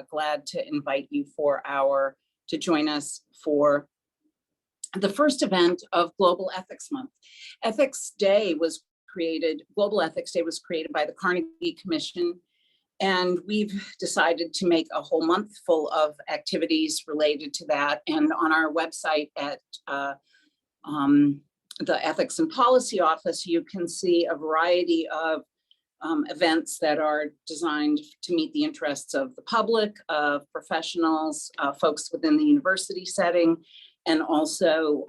glad to invite you to join us for the first event of Global Ethics Month. Global Ethics Day was created by the Carnegie Commission, and we've decided to make a whole month full of activities related to that. And on our website at the Ethics and Policy Office, you can see a variety of events that are designed to meet the interests of the public, of professionals, folks within the university setting, and also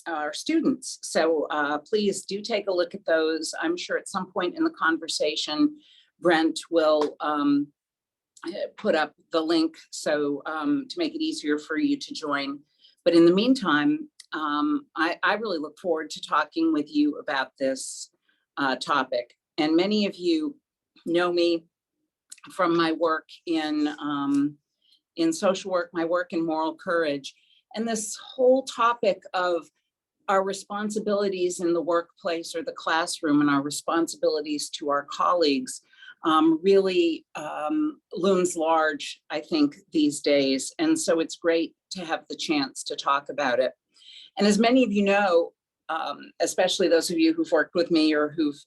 our students. So please do take a look at those. I'm sure at some point in the conversation, Brent will put up the link so to make it easier for you to join. But in the meantime, I really look forward to talking with you about this topic. And many of you know me from my work in social work, my work in moral courage, and this whole topic of our responsibilities in the workplace or the classroom and our responsibilities to our colleagues really looms large, I think, these days. And so it's great to have the chance to talk about it. And as many of you know, especially those of you who've worked with me or who've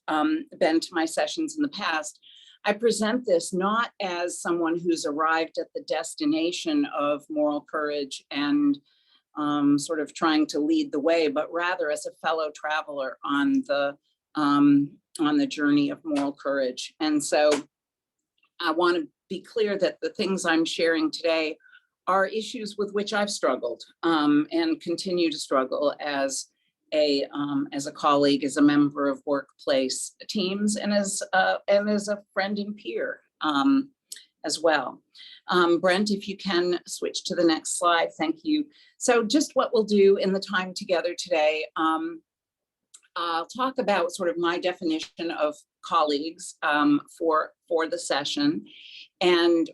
been to my sessions in the past, I present this not as someone who's arrived at the destination of moral courage and sort of trying to lead the way, but rather as a fellow traveler on the journey of moral courage. And so I want to be clear that the things I'm sharing today are issues with which I've struggled and continue to struggle as a colleague, as a member of workplace teams, and as a friend and peer as well. Brent, if you can switch to the next slide, thank you. So just what we'll do in the time together today, I'll talk about sort of my definition of colleagues for the session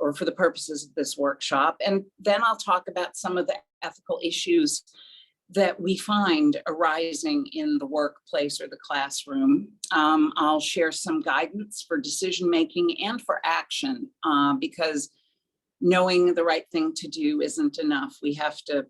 or for the purposes of this workshop. And then I'll talk about some of the ethical issues that we find arising in the workplace or the classroom. I'll share some guidance for decision-making and for action, because knowing the right thing to do isn't enough. We have to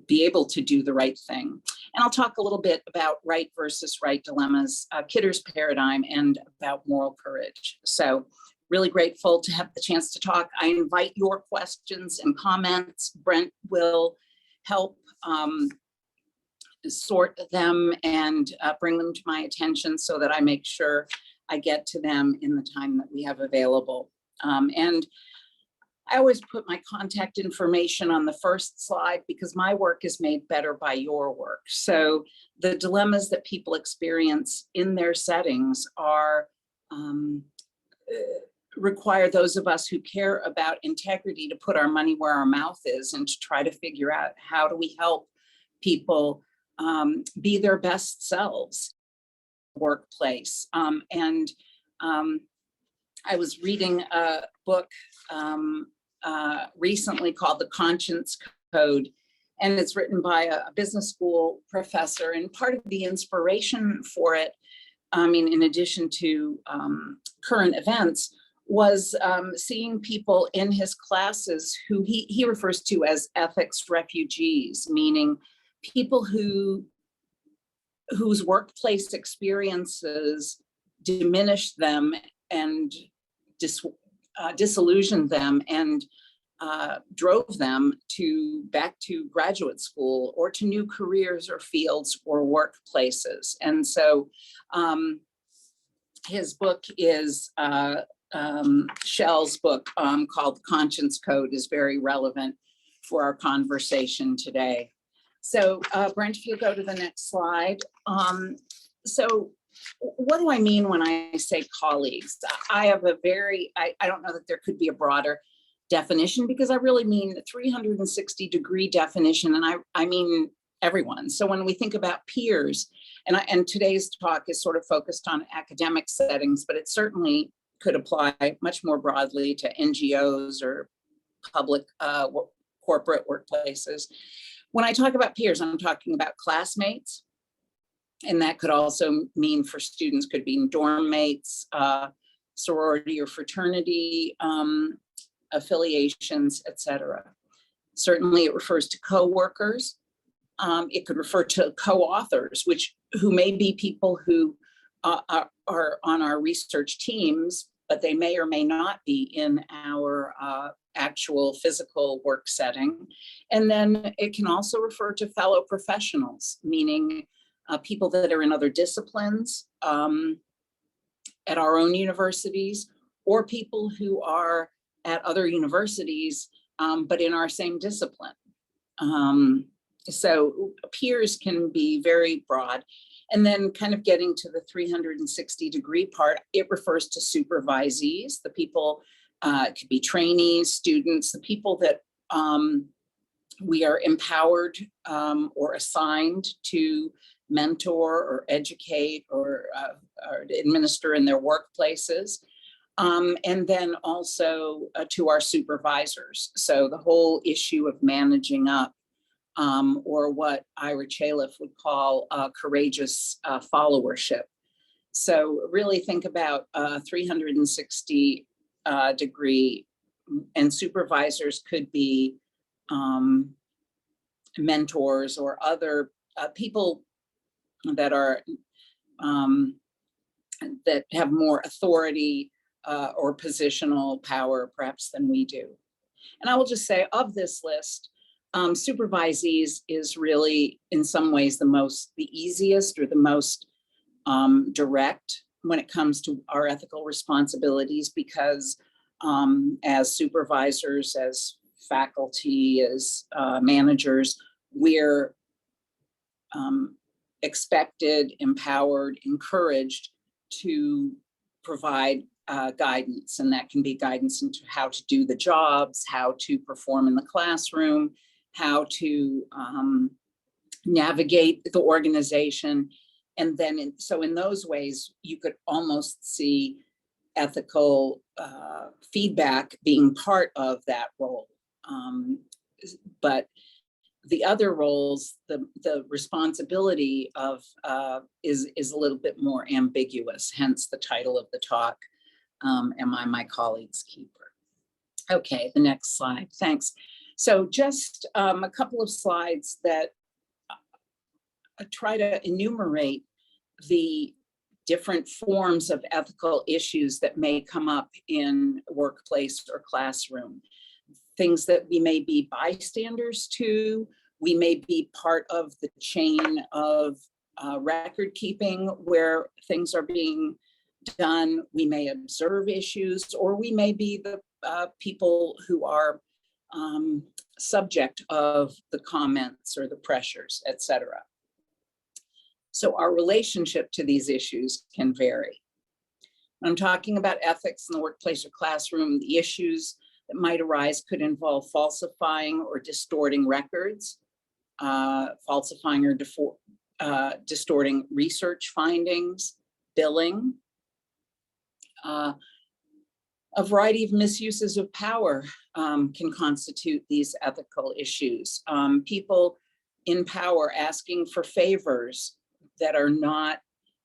be able to do the right thing. And I'll talk a little bit about right versus right dilemmas, Kidder's paradigm, and about moral courage. So really grateful to have the chance to talk. I invite your questions and comments. Brent will help sort them and bring them to my attention so that I make sure I get to them in the time that we have available. And I always put my contact information on the first slide because my work is made better by your work. So the dilemmas that people experience in their settings require those of us who care about integrity to put our money where our mouth is and to try to figure out how do we help people be their best selves in the workplace. I was reading a book recently called The Conscience Code, and it's written by a business school professor. And part of the inspiration for it, in addition to current events, was seeing people in his classes who he refers to as ethics refugees, meaning people whose workplace experiences diminished them and disillusioned them and drove them back to graduate school or to new careers or fields or workplaces. And so his book is Shell's book called Conscience Code is very relevant for our conversation today. So Brent, if you'll go to the next slide. So what do I mean when I say colleagues? I have I don't know that there could be a broader definition because I really mean a 360-degree definition, and I mean everyone. So when we think about peers, and today's talk is sort of focused on academic settings, but it certainly could apply much more broadly to NGOs or public corporate workplaces. When I talk about peers, I'm talking about classmates, and that could also mean for students, could be dorm mates, sorority or fraternity affiliations, etc. Certainly, it refers to co-workers. It could refer to co-authors, who may be people who are on our research teams, but they may or may not be in our actual physical work setting. And then it can also refer to fellow professionals, meaning people that are in other disciplines at our own universities, or people who are at other universities, but in our same discipline. So peers can be very broad. And then kind of getting to the 360-degree part, it refers to supervisees, the people, it could be trainees, students, the people that we are empowered or assigned to mentor or educate or administer in their workplaces. And then also to our supervisors. So the whole issue of managing up, or what Ira Chaliff would call courageous followership. So really think about 360 degree, and supervisors could be mentors or other people that are that have more authority or positional power perhaps than we do. And I will just say, of this list, supervisees is really in some ways the easiest or the most direct when it comes to our ethical responsibilities, because as supervisors, as faculty, as managers, we're expected, empowered, encouraged to provide guidance, and that can be guidance into how to do the jobs, how to perform in the classroom, how to navigate the organization. And then, so in those ways, you could almost see ethical feedback being part of that role. But the other roles, the responsibility of is a little bit more ambiguous, hence the title of the talk, Am I My Colleague's Keeper? Okay, the next slide, thanks. So just a couple of slides that try to enumerate the different forms of ethical issues that may come up in workplace or classroom. Things that we may be bystanders to, we may be part of the chain of record keeping where things are being done, we may observe issues, or we may be the people who are subject of the comments or the pressures, etc. So our relationship to these issues can vary. When I'm talking about ethics in the workplace or classroom, the issues that might arise could involve falsifying or distorting records, falsifying or distorting research findings, billing. A variety of misuses of power can constitute these ethical issues. People in power asking for favors that are not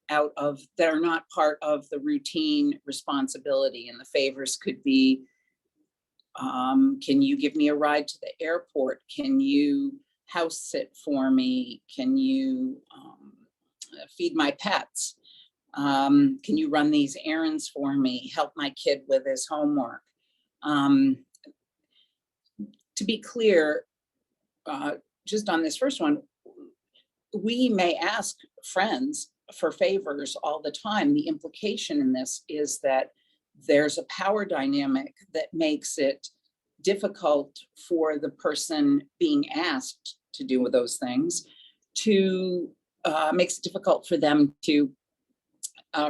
part of the routine responsibility, and the favors could be, can you give me a ride to the airport? Can you house sit for me? Can you feed my pets? Can you run these errands for me? Help my kid with his homework? To be clear, just on this first one, we may ask friends for favors all the time. The implication in this is that there's a power dynamic that makes it difficult for the person being asked to do those things, makes it difficult for them to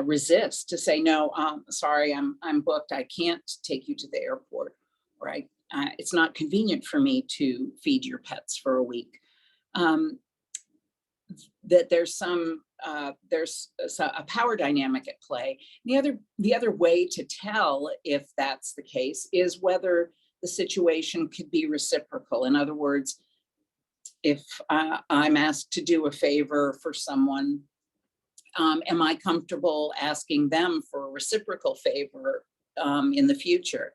resist, to say, no, sorry, I'm booked, I can't take you to the airport, right? It's not convenient for me to feed your pets for a week. That there's a power dynamic at play. The other way to tell if that's the case is whether the situation could be reciprocal. In other words, if I'm asked to do a favor for someone, am I comfortable asking them for a reciprocal favor in the future?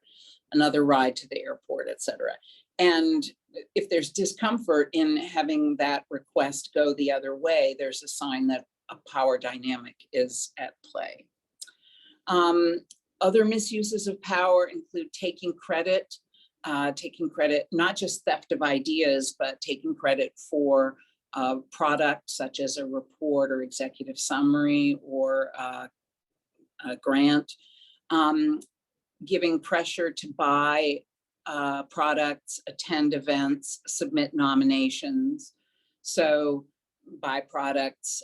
another ride to the airport, etc. And if there's discomfort in having that request go the other way, there's a sign that a power dynamic is at play. Other misuses of power include taking credit, not just theft of ideas, but taking credit for product such as a report or executive summary or a grant, giving pressure to buy products, attend events, submit nominations. So buy products,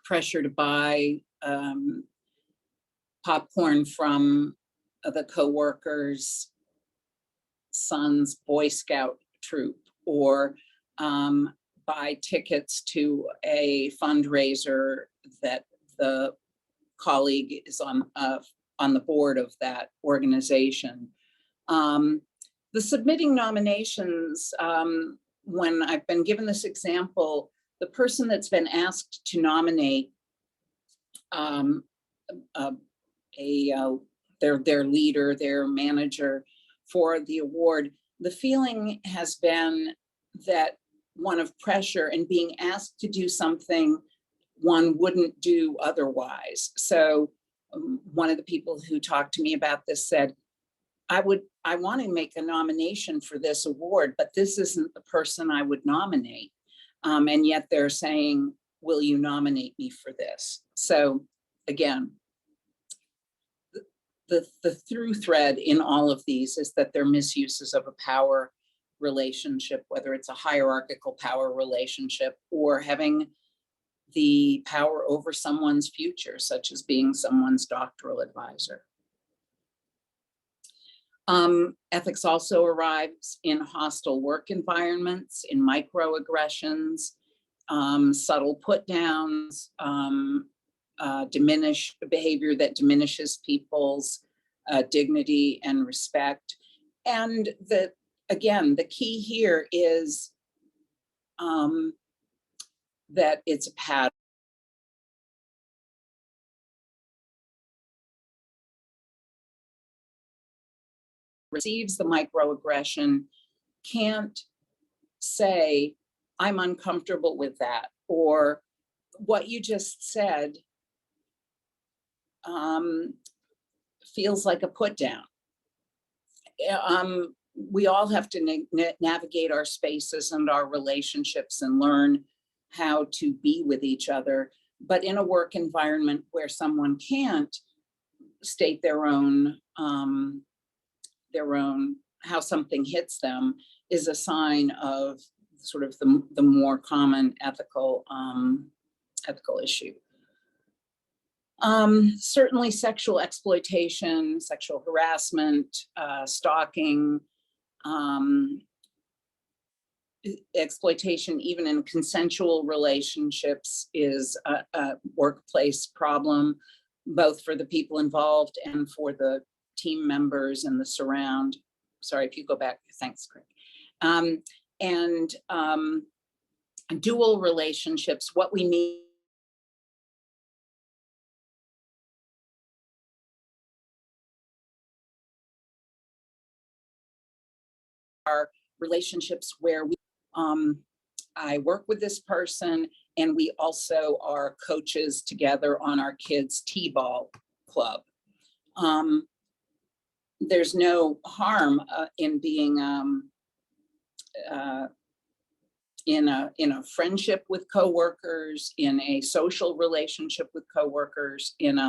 pressure to buy popcorn from the coworker's son's Boy Scout troop, or buy tickets to a fundraiser that the colleague is on the board of that organization. The submitting nominations, when I've been given this example, the person that's been asked to nominate their leader, their manager for the award, the feeling has been that one of pressure and being asked to do something one wouldn't do otherwise. So one of the people who talked to me about this said, I want to make a nomination for this award, but this isn't the person I would nominate. And yet they're saying, will you nominate me for this? So again, the through thread in all of these is that they're misuses of a power relationship, whether it's a hierarchical power relationship or having the power over someone's future, such as being someone's doctoral advisor. Ethics also arrives in hostile work environments, in microaggressions, subtle put downs, behavior that diminishes people's dignity and respect. And again, the key here is that it's a pattern. Receives the microaggression can't say, I'm uncomfortable with that, or what you just said feels like a put down. We all have to navigate our spaces and our relationships and learn how to be with each other. But in a work environment where someone can't state their own how something hits them is a sign of sort of the more common ethical issue. Certainly sexual exploitation, sexual harassment, stalking, exploitation even in consensual relationships is a workplace problem, both for the people involved and for the team members and the surround. Sorry, if you go back, thanks, Craig. And dual relationships, what we mean are relationships where I work with this person and we also are coaches together on our kids' T-ball club. There's no harm in being in a friendship with coworkers, in a social relationship with coworkers, in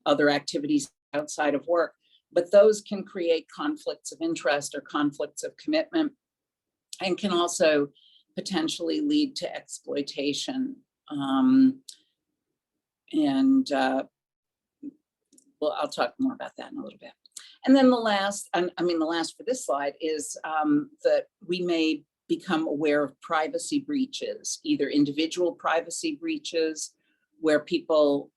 other activities outside of work. But those can create conflicts of interest or conflicts of commitment, and can also potentially lead to exploitation. Well, I'll talk more about that in a little bit. And then the last for this slide is that we may become aware of privacy breaches, either individual privacy breaches where people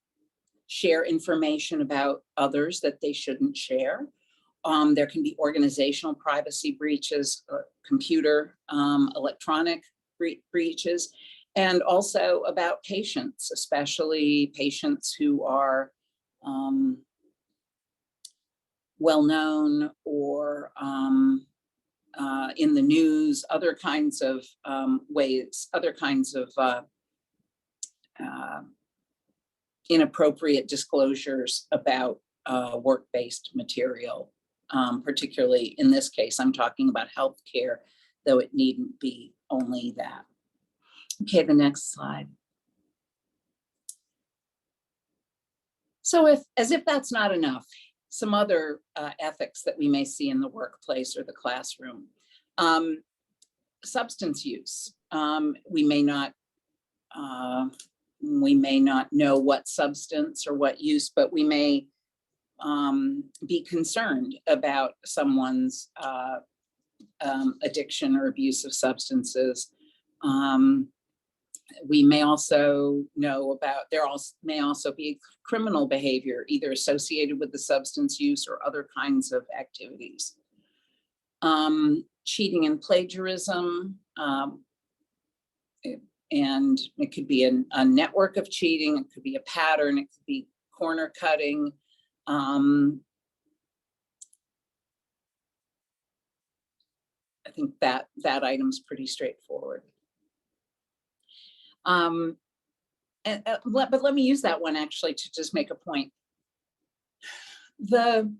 share information about others that they shouldn't share. There can be organizational privacy breaches, computer, electronic breaches, and also about patients, especially patients who are well-known or in the news, other kinds of ways, other kinds of inappropriate disclosures about work-based material. Particularly in this case, I'm talking about healthcare, though it needn't be only that. Okay, the next slide. So as if that's not enough, some other ethics that we may see in the workplace or the classroom. Substance use. We may not know what substance or what use, but we may be concerned about someone's addiction or abuse of substances. We may also know about, may also be criminal behavior, either associated with the substance use or other kinds of activities. Cheating and plagiarism, and it could be a network of cheating, it could be a pattern, it could be corner cutting. I think that item's pretty straightforward. But let me use that one actually to just make a point. The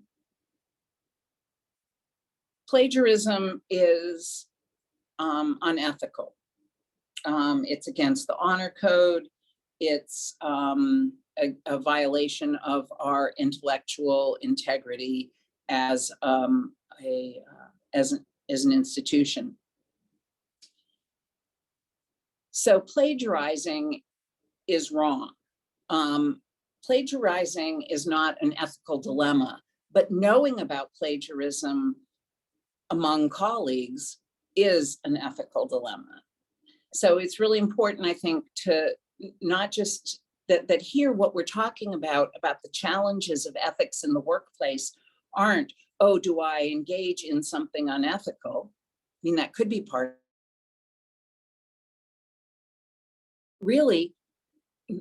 plagiarism is unethical. It's against the honor code. It's a violation of our intellectual integrity as an institution. So plagiarizing is wrong. Plagiarizing is not an ethical dilemma, but knowing about plagiarism among colleagues is an ethical dilemma. So it's really important, I think, to not just that here what we're talking about the challenges of ethics in the workplace aren't, oh, do I engage in something unethical? I mean, that could be part. Really,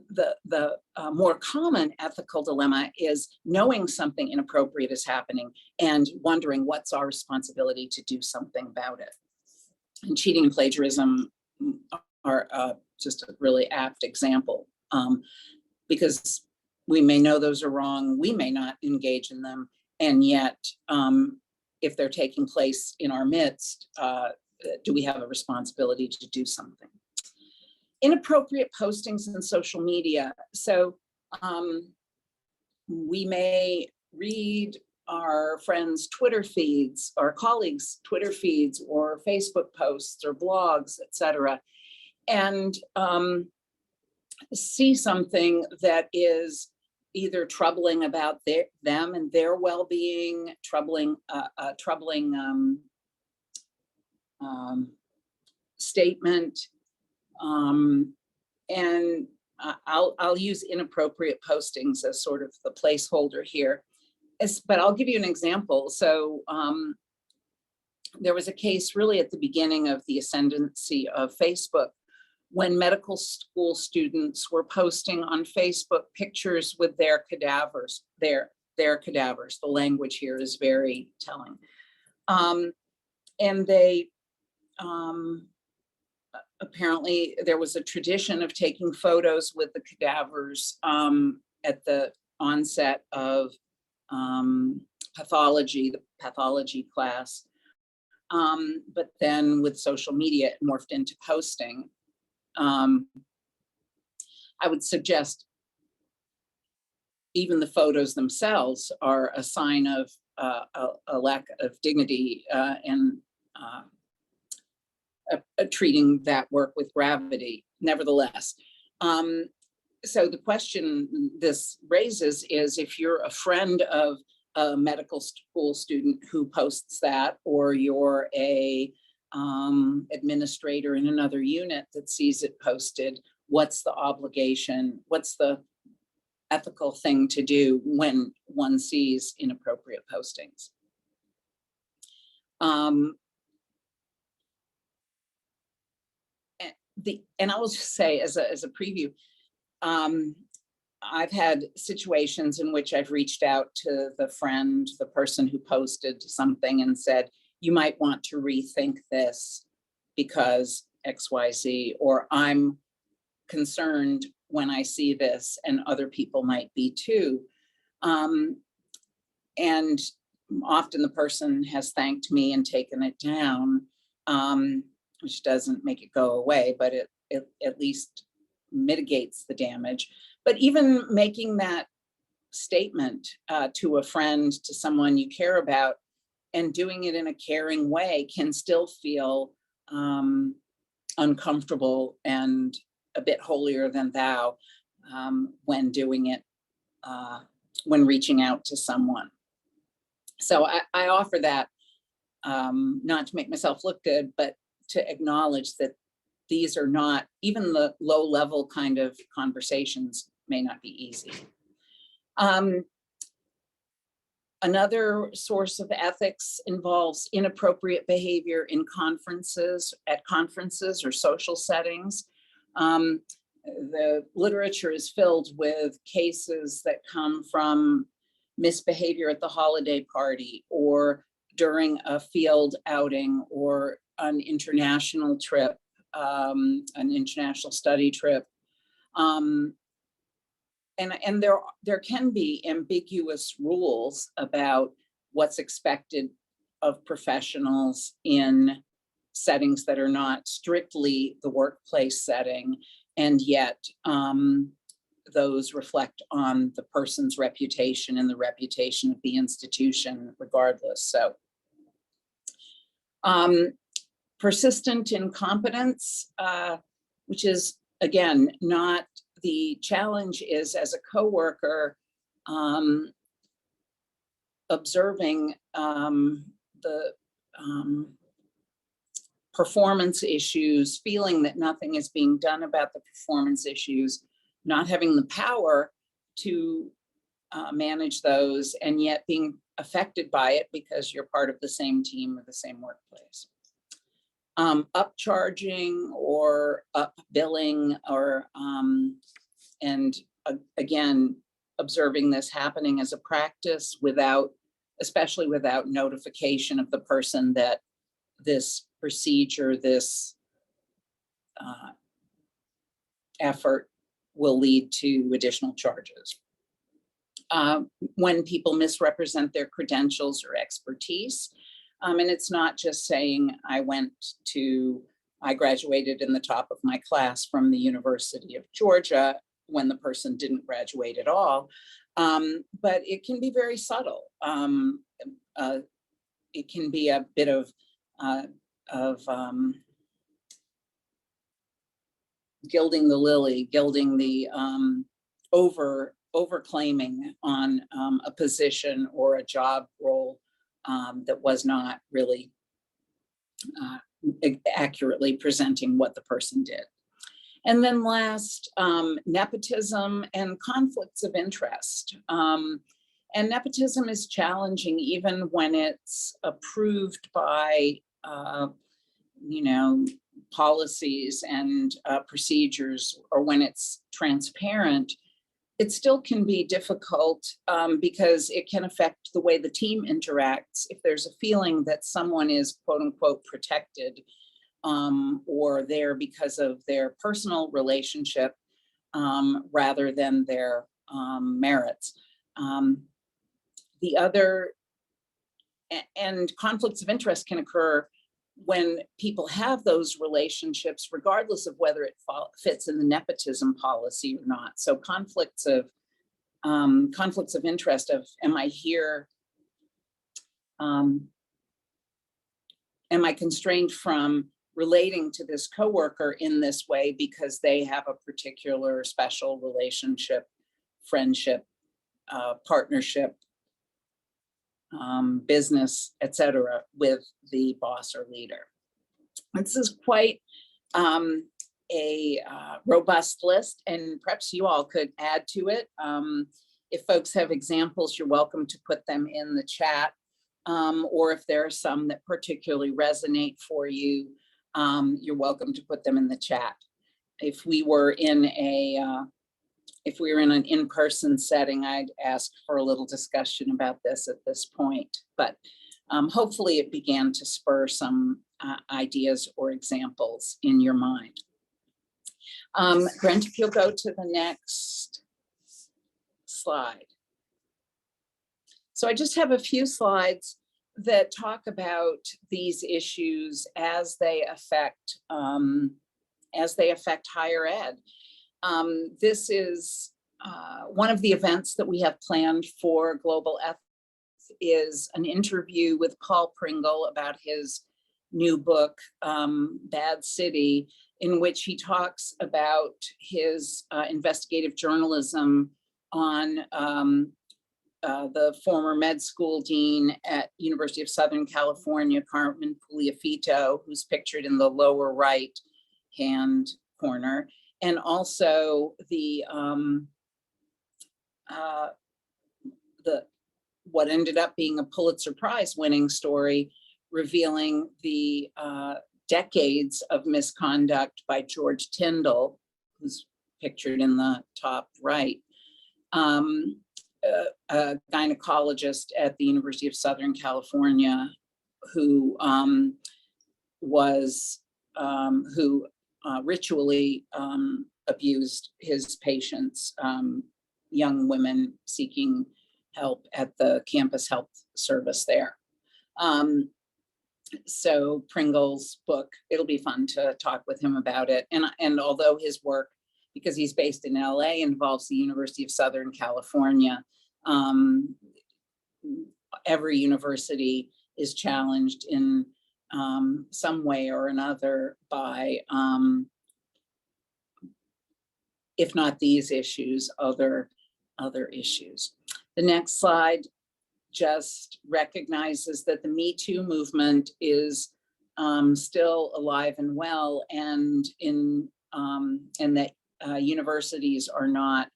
the more common ethical dilemma is knowing something inappropriate is happening and wondering what's our responsibility to do something about it. And cheating and plagiarism are just a really apt example, because we may know those are wrong, we may not engage in them, and yet if they're taking place in our midst, do we have a responsibility to do something? Inappropriate postings in social media. So we may read our friends' Twitter feeds, our colleagues' Twitter feeds, or Facebook posts or blogs, etc., and see something that is either troubling about them and their well-being, troubling statement, and I'll use inappropriate postings as sort of the placeholder here. But I'll give you an example. So there was a case really at the beginning of the ascendancy of Facebook when medical school students were posting on Facebook pictures with their cadavers, their cadavers. The language here is very telling. And they, apparently there was a tradition of taking photos with the cadavers at the onset of pathology, the pathology class. But then with social media, it morphed into posting. I would suggest even the photos themselves are a sign of a lack of dignity and treating that work with gravity, nevertheless. So the question this raises is, if you're a friend of a medical school student who posts that, or you're a administrator in another unit that sees it posted, what's the obligation? What's the ethical thing to do when one sees inappropriate postings? And I will just say as a preview, I've had situations in which I've reached out to the friend, the person who posted something, and said, you might want to rethink this because XYZ, or I'm concerned when I see this, and other people might be too. And often the person has thanked me and taken it down, which doesn't make it go away, but it at least mitigates the damage. But even making that statement to a friend, to someone you care about, and doing it in a caring way can still feel uncomfortable and a bit holier than thou when doing it, when reaching out to someone. So I offer that not to make myself look good, but to acknowledge that these are not, even the low level kind of conversations may not be easy. Another source of ethics involves inappropriate behavior in conferences, at conferences or social settings. The literature is filled with cases that come from misbehavior at the holiday party, or during a field outing, or an international trip, an international study trip. And there can be ambiguous rules about what's expected of professionals in settings that are not strictly the workplace setting, and yet those reflect on the person's reputation and the reputation of the institution regardless. So persistent incompetence, which is, again, not, the challenge is, as a coworker, observing the performance issues, feeling that nothing is being done about the performance issues, not having the power to manage those, and yet being affected by it because you're part of the same team or the same workplace. Upcharging or upbilling, or and again, observing this happening as a practice without, especially without notification of the person that this procedure, this effort will lead to additional charges. When people misrepresent their credentials or expertise, and it's not just saying I graduated in the top of my class from the University of Georgia, when the person didn't graduate at all, but it can be very subtle. It can be a bit of gilding the lily, gilding the overclaiming on a position or a job role that was not really accurately presenting what the person did. And then last, nepotism and conflicts of interest. And nepotism is challenging even when it's approved by, policies and procedures, or when it's transparent. It still can be difficult because it can affect the way the team interacts if there's a feeling that someone is quote unquote protected, or there because of their personal relationship rather than their merits. The other, and conflicts of interest can occur when people have those relationships, regardless of whether it fits in the nepotism policy or not. So conflicts of interest of, am I here? Am I constrained from relating to this coworker in this way because they have a particular special relationship, friendship, partnership, business, etc., with the boss or leader? This is quite a robust list, and perhaps you all could add to it. If folks have examples, you're welcome to put them in the chat, or if there are some that particularly resonate for you, you're welcome to put them in the chat. If we were in a if we were in an in-person setting, I'd ask for a little discussion about this at this point, but hopefully it began to spur some ideas or examples in your mind. Brent, if you'll go to the next slide. So I just have a few slides that talk about these issues as they affect higher ed. This is one of the events that we have planned for Global Ethics is an interview with Paul Pringle about his new book, Bad City, in which he talks about his investigative journalism on the former med school dean at University of Southern California, Carmen Puliafito, who's pictured in the lower right hand corner, and also the what ended up being a Pulitzer Prize winning story, revealing the decades of misconduct by George Tyndall, who's pictured in the top right, a gynecologist at the University of Southern California who ritually abused his patients, young women seeking help at the campus health service there. So Pringle's book, it'll be fun to talk with him about it. And although his work, because he's based in LA, involves the University of Southern California, every university is challenged in some way or another by, if not these issues, other issues. The next slide just recognizes that the Me Too movement is still alive and well, and that universities are not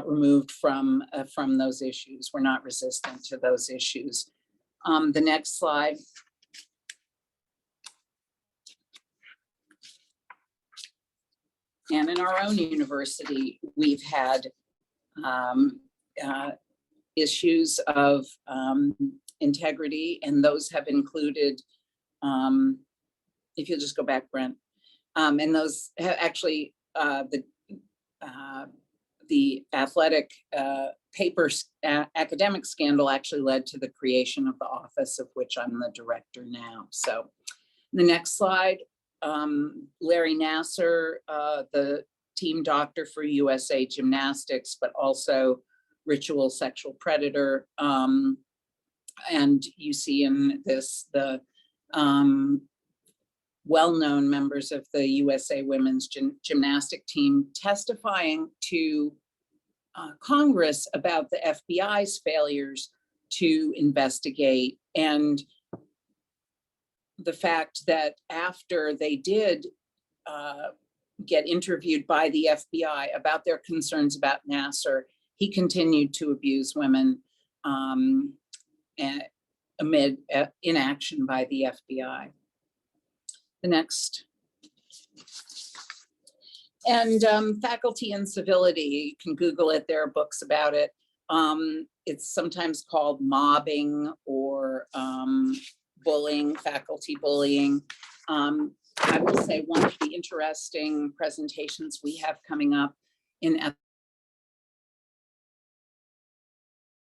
removed from those issues. We're not resistant to those issues. The next slide. And in our own university, we've had issues of integrity, and those have included, if you'll just go back, Brent, and those have actually, the athletic papers academic scandal actually led to the creation of the office of which I'm the director now. So the next slide. Larry Nasser, the team doctor for USA Gymnastics, but also ritual sexual predator. And you see in this the well-known members of the USA women's gymnastic team testifying to Congress about the FBI's failures to investigate, and the fact that after they did get interviewed by the FBI about their concerns about Nasser, he continued to abuse women amid inaction by the FBI. The next. And faculty incivility, you can Google it, there are books about it. It's sometimes called mobbing or bullying, faculty bullying. I will say one of the interesting presentations we have coming up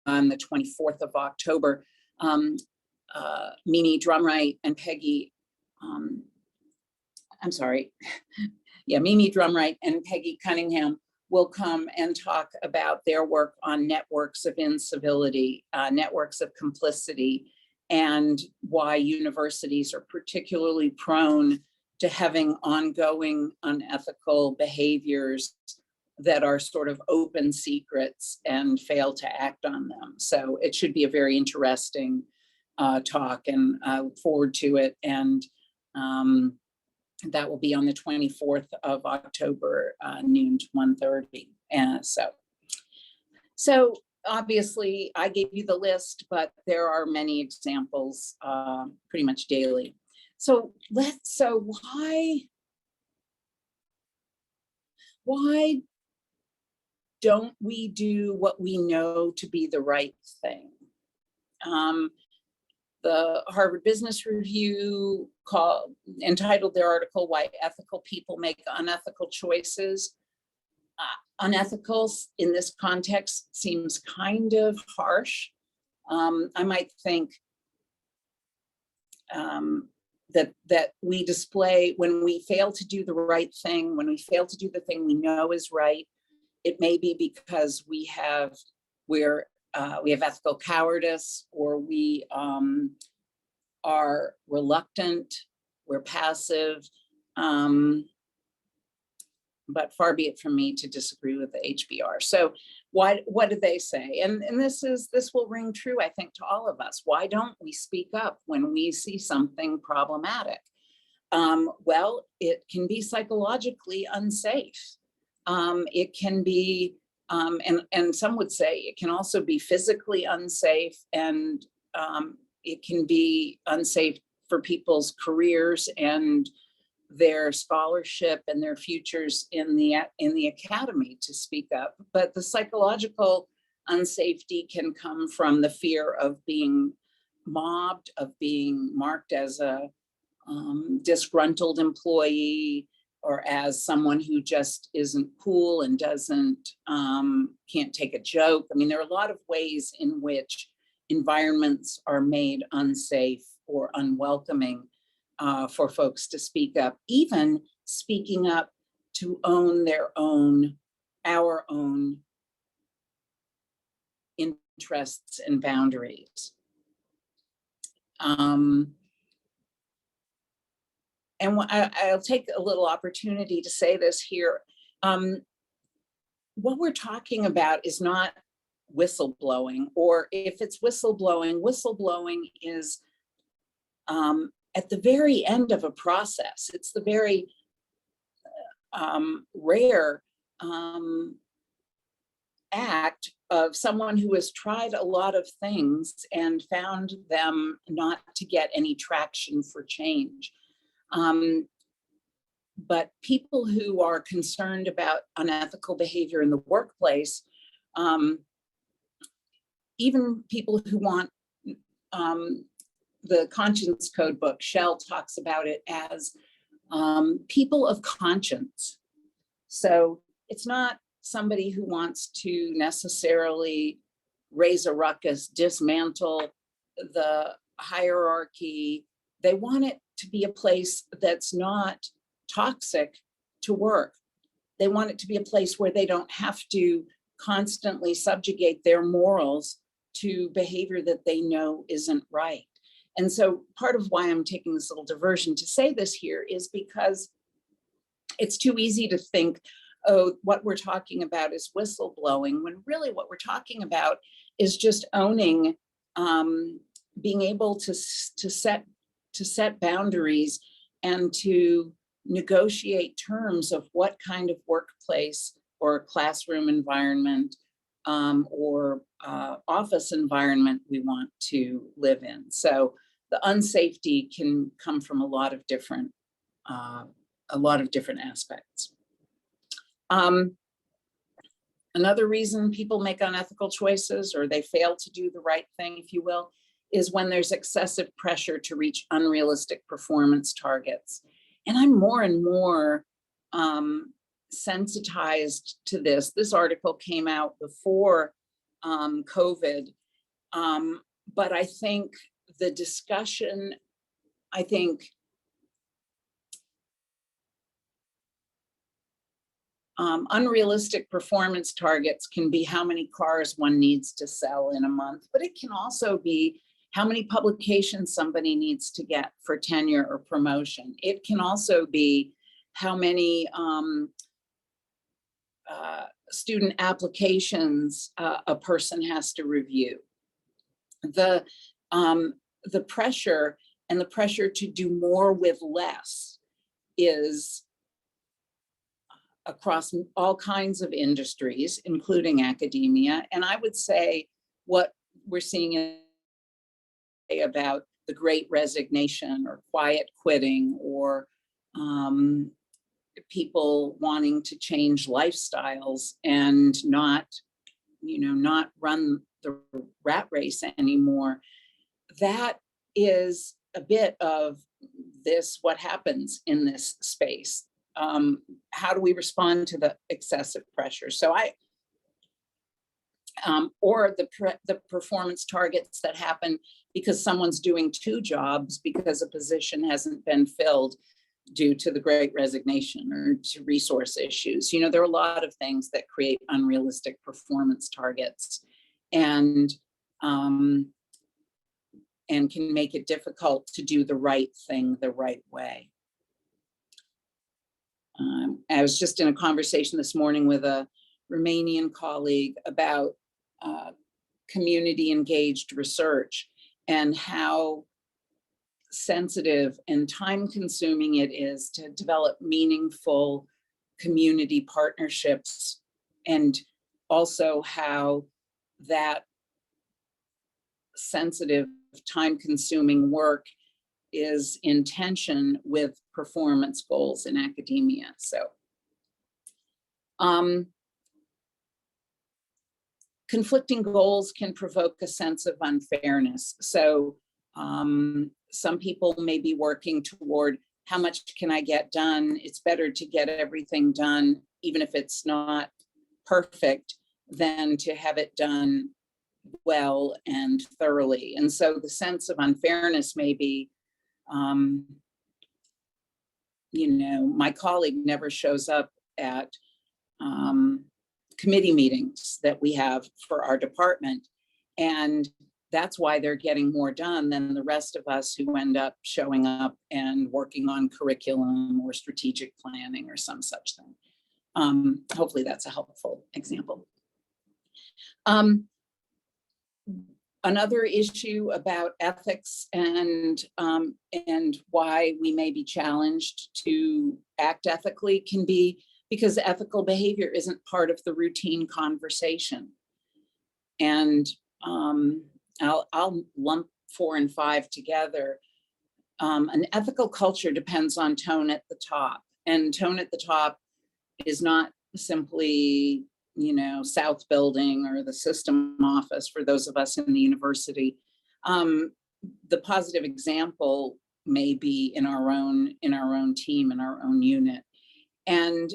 on the 24th of October, Mimi Drumright and Peggy, Mimi Drumright and Peggy Cunningham will come and talk about their work on networks of incivility, networks of complicity, and why universities are particularly prone to having ongoing unethical behaviors that are sort of open secrets and fail to act on them. So it should be a very interesting talk, and I look forward to it. And that will be on the 24th of October, noon to 1:30. And so obviously I gave you the list, but there are many examples pretty much daily. So why don't we do what we know to be the right thing? The Harvard Business Review entitled their article, "Why Ethical People Make Unethical Choices." Unethical in this context seems kind of harsh. I might think that we display, when we fail to do the right thing, when we fail to do the thing we know is right, it may be because we have ethical cowardice, or we are reluctant, we're passive. But far be it from me to disagree with the HBR. So what do they say? And this will ring true, I think, to all of us. Why don't we speak up when we see something problematic? Well, it can be psychologically unsafe. It can be, and some would say it can also be physically unsafe, and it can be unsafe for people's careers and their scholarship and their futures in the academy to speak up. But the psychological unsafety can come from the fear of being mobbed, of being marked as a disgruntled employee, or as someone who just isn't cool and can't take a joke. I mean, there are a lot of ways in which environments are made unsafe or unwelcoming for folks to speak up, even speaking up to own our own interests and boundaries. And I'll take a little opportunity to say this here. What we're talking about is not whistleblowing, or if it's whistleblowing is at the very end of a process. It's the very rare act of someone who has tried a lot of things and found them not to get any traction for change. But people who are concerned about unethical behavior in the workplace, even people who want the Conscience Code book, Shell talks about it as people of conscience. So it's not somebody who wants to necessarily raise a ruckus, dismantle the hierarchy. They want it to be a place that's not toxic to work. They want it to be a place where they don't have to constantly subjugate their morals to behavior that they know isn't right. And so part of why I'm taking this little diversion to say this here is because it's too easy to think, oh, what we're talking about is whistleblowing, when really what we're talking about is just owning, being able to set boundaries and to negotiate terms of what kind of workplace or classroom environment or office environment we want to live in. So the unsafety can come from a lot of different aspects. Another reason people make unethical choices, or they fail to do the right thing, if you will, is when there's excessive pressure to reach unrealistic performance targets. And I'm more and more sensitized to this. This article came out before COVID, but I think the discussion, unrealistic performance targets can be how many cars one needs to sell in a month, but it can also be how many publications somebody needs to get for tenure or promotion. It can also be how many student applications a person has to review. The pressure and the pressure to do more with less is across all kinds of industries, including academia. And I would say what we're seeing about the great resignation or quiet quitting, or people wanting to change lifestyles and not run the rat race anymore. That is a bit of what happens in this space. How do we respond to the excessive pressure? So or the performance targets that happen because someone's doing two jobs because a position hasn't been filled due to the great resignation or to resource issues. There are a lot of things that create unrealistic performance targets and can make it difficult to do the right thing the right way. I was just in a conversation this morning with a Romanian colleague about community engaged research and how sensitive and time consuming it is to develop meaningful community partnerships, and also how that sensitive, time consuming work is in tension with performance goals in academia. So conflicting goals can provoke a sense of unfairness. So some people may be working toward how much can I get done? It's better to get everything done, even if it's not perfect, than to have it done well and thoroughly. And so the sense of unfairness may be, my colleague never shows up at committee meetings that we have for our department. And that's why they're getting more done than the rest of us who end up showing up and working on curriculum or strategic planning or some such thing. Hopefully that's a helpful example. Another issue about ethics and why we may be challenged to act ethically can be because ethical behavior isn't part of the routine conversation. And I'll lump 4 and 5 together. An ethical culture depends on tone at the top, and tone at the top is not simply, South Building or the system office for those of us in the university. The positive example may be in our own team, in our own unit. And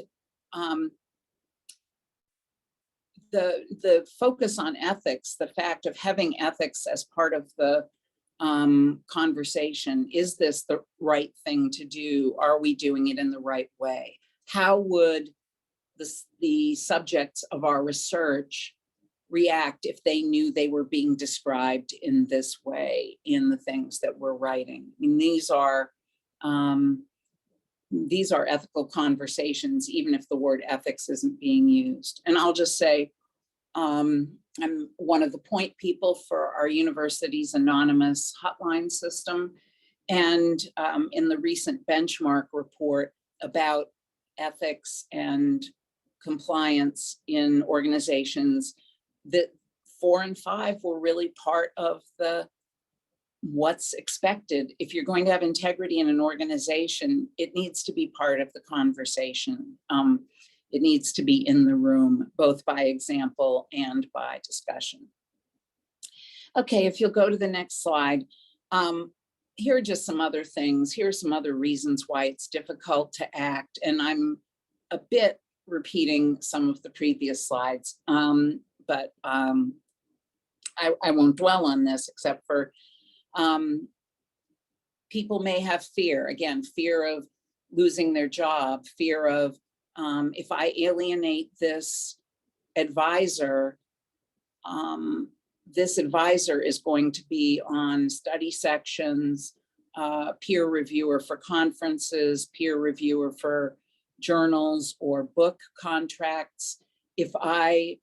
the focus on ethics, the fact of having ethics as part of the conversation, is this the right thing to do? Are we doing it in the right way? How would the subjects of our research react if they knew they were being described in this way in the things that we're writing? I mean, these are ethical conversations, even if the word ethics isn't being used. And I'll just say, I'm one of the point people for our university's anonymous hotline system. And in the recent benchmark report about ethics and compliance in organizations, that 4 and 5 were really part of what's expected. If you're going to have integrity in an organization, it needs to be part of the conversation. It needs to be in the room, both by example and by discussion. Okay, if you'll go to the next slide. Here are just some other things. Here are some other reasons why it's difficult to act. And I'm a bit repeating some of the previous slides, but I won't dwell on this except for people may have fear. Again, fear of losing their job, fear of if I alienate this advisor is going to be on study sections, peer reviewer for conferences, peer reviewer for journals or book contracts. If I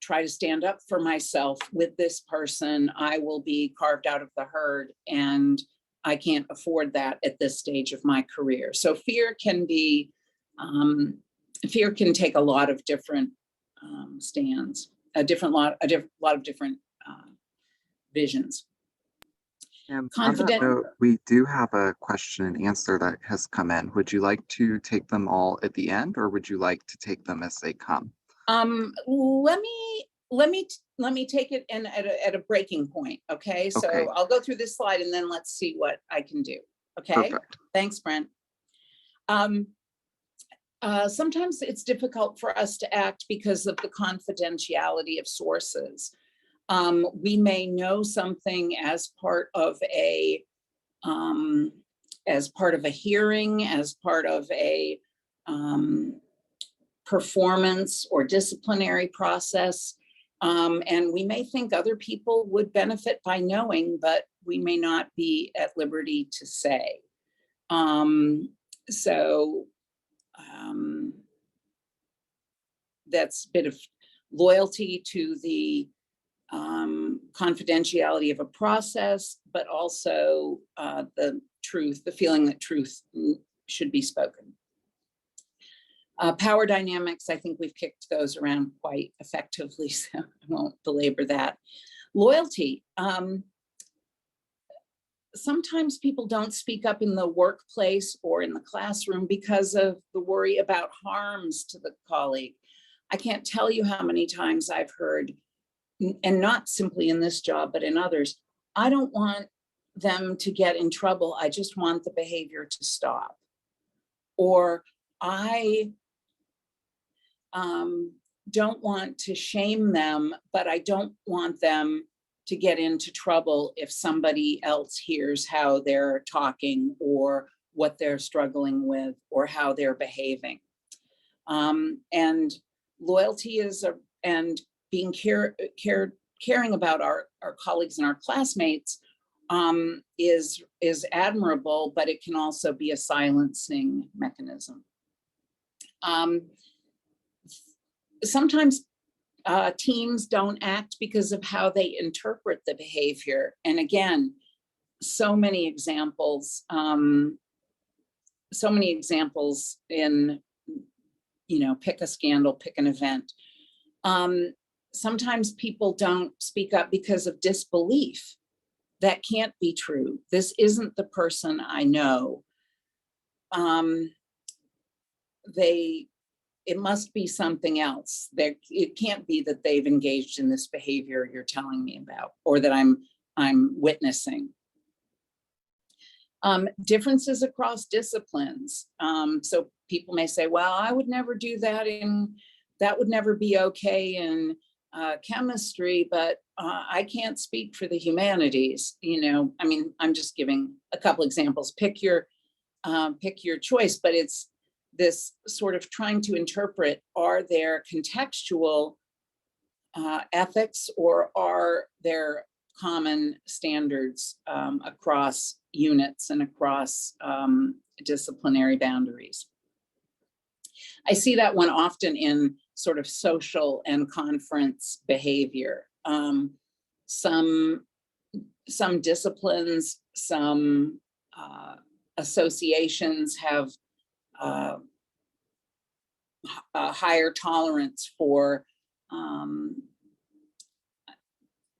try to stand up for myself with this person, I will be carved out of the herd, and I can't afford that at this stage of my career. So fear can take a lot of different stands, a lot of different visions. And on that Confident. note, we do have a question and answer that has come in. Would you like to take them all at the end, or would you like to take them as they come? Let me take it in at a breaking point. Okay, so Okay, I'll go through this slide and then let's see what I can do. Okay, perfect. thanks, Brent. Sometimes it's difficult for us to act because of the confidentiality of sources. We may know something as part of a hearing, as part of a performance or disciplinary process. And we may think other people would benefit by knowing, but we may not be at liberty to say. That's a bit of loyalty to the confidentiality of a process, but also the truth, the feeling that truth should be spoken. Power dynamics, I think we've kicked those around quite effectively, so I won't belabor that. Loyalty. Sometimes people don't speak up in the workplace or in the classroom because of the worry about harms to the colleague. I can't tell you how many times I've heard, and not simply in this job, but in others, I don't want them to get in trouble. I just want the behavior to stop. Or I don't want to shame them, but I don't want them to get into trouble if somebody else hears how they're talking or what they're struggling with or how they're behaving. And loyalty and being caring about our colleagues and our classmates is admirable, but it can also be a silencing mechanism. Sometimes teams don't act because of how they interpret the behavior. And again, so many examples in, pick a scandal, pick an event. Sometimes people don't speak up because of disbelief. That can't be true. This isn't the person I know. It must be something else. It can't be that they've engaged in this behavior you're telling me about, or that I'm witnessing. Differences across disciplines. So people may say, well, I would never do that, that would never be okay in chemistry, but I can't speak for the humanities. I'm just giving a couple examples. Pick your choice, but it's this sort of trying to interpret, are there contextual ethics, or are there common standards across units and across disciplinary boundaries? I see that one often in sort of social and conference behavior. Some disciplines, some associations have a higher tolerance for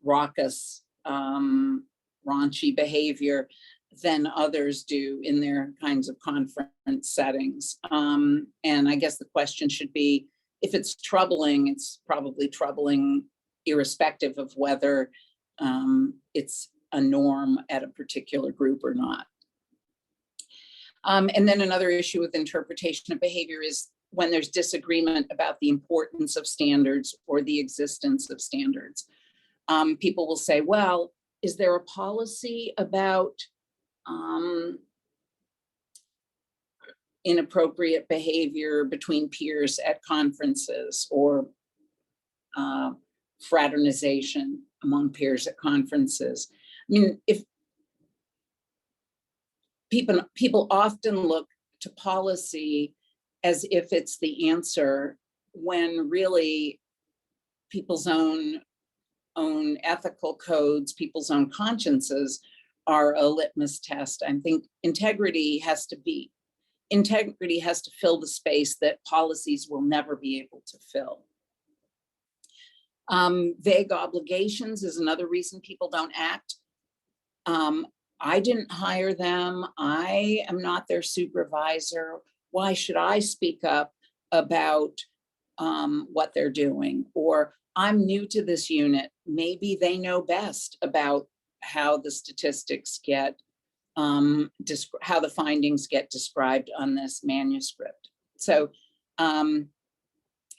raucous, raunchy behavior than others do in their kinds of conference settings. And I guess the question should be, if it's troubling, it's probably troubling irrespective of whether it's a norm at a particular group or not. And then another issue with interpretation of behavior is when there's disagreement about the importance of standards or the existence of standards. People will say, well, is there a policy about inappropriate behavior between peers at conferences, or fraternization among peers at conferences? If people often look to policy as if it's the answer, when really people's own ethical codes, people's own consciences are a litmus test. I think integrity has to fill the space that policies will never be able to fill. Vague obligations is another reason people don't act. I didn't hire them. I am not their supervisor. Why should I speak up about what they're doing? Or I'm new to this unit. Maybe they know best about how the statistics get, how the findings get described on this manuscript. So I